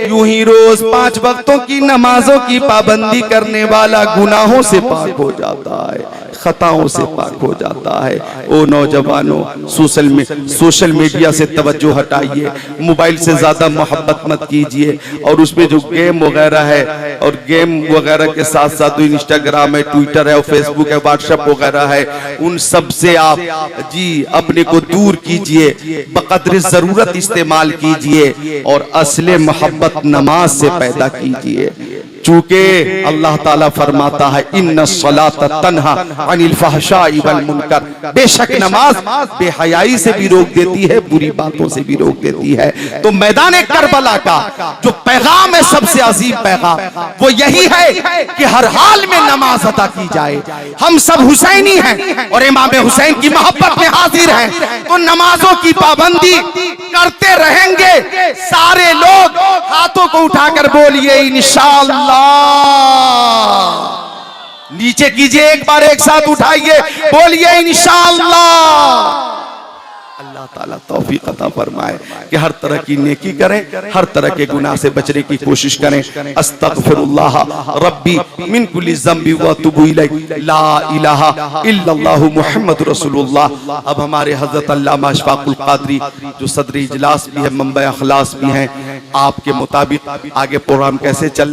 यूं ही रोज 5 वक्तों की नमाजों की पाबंदी करने वाला गुनाहों से पाक हो जाता है, खताओं से पाक हो जाता है। ओ नौजवानों, सोशल मीडिया से तवज्जो हटाइए, मोबाइल से ज्यादा मोहब्बत मत कीजिए, और उसमें जो गेम वगैरह है, और गेम वगैरह के साथ साथ इंस्टाग्राम है, ट्विटर है, फेसबुक है, व्हाट्सएप वगैरह है, उन सब से आप जी अपने को दूर कीजिए, बकदर जरूरत इस्तेमाल कीजिए, और असले मोहब्बत नमाज से पैदा कीजिए। चूंकि अल्लाह ताला फरमाता है, इन्ना सलात तन्हा अनिल फहशाई वल मुनकर, बेशक नमाज बेहयाई से भी रोक देती है, बुरी बातों से भी रोक देती है। तो मैदान करबला का जो पैगाम है, सबसे अजीम पैगाम वो यही है कि हर हाल में नमाज अदा की जाए। हम सब हुसैनी हैं और इमाम हुसैन की मोहब्बत में हाजिर हैं, तो नमाजों की पाबंदी करते रहेंगे। सारे लोग हाथों को उठाकर बोलिए इंशाअल्लाह। नीचे कीजिए, एक बार एक साथ उठाइए, बोलिए इंशाअल्लाह। अल्लाह ताला तौफीक अता फरमाए कि हर तरह की नेकी करें, हर तरह के गुनाह से बचने की कोशिश करें। अस्तगफिरुल्लाह रब्बी मिन कुल्ली ज़ंबी व अतूबु इलैह, ला इलाहा इल्लल्लाहु मुहम्मदुर रसूलुल्लाह। अब हमारे हजरत अल्लामा अशफाकुल क़ादरी जो सदर इजलास भी है, मंबा अखलास भी हैं, आपके मुताबिक आगे प्रोग्राम कैसे चल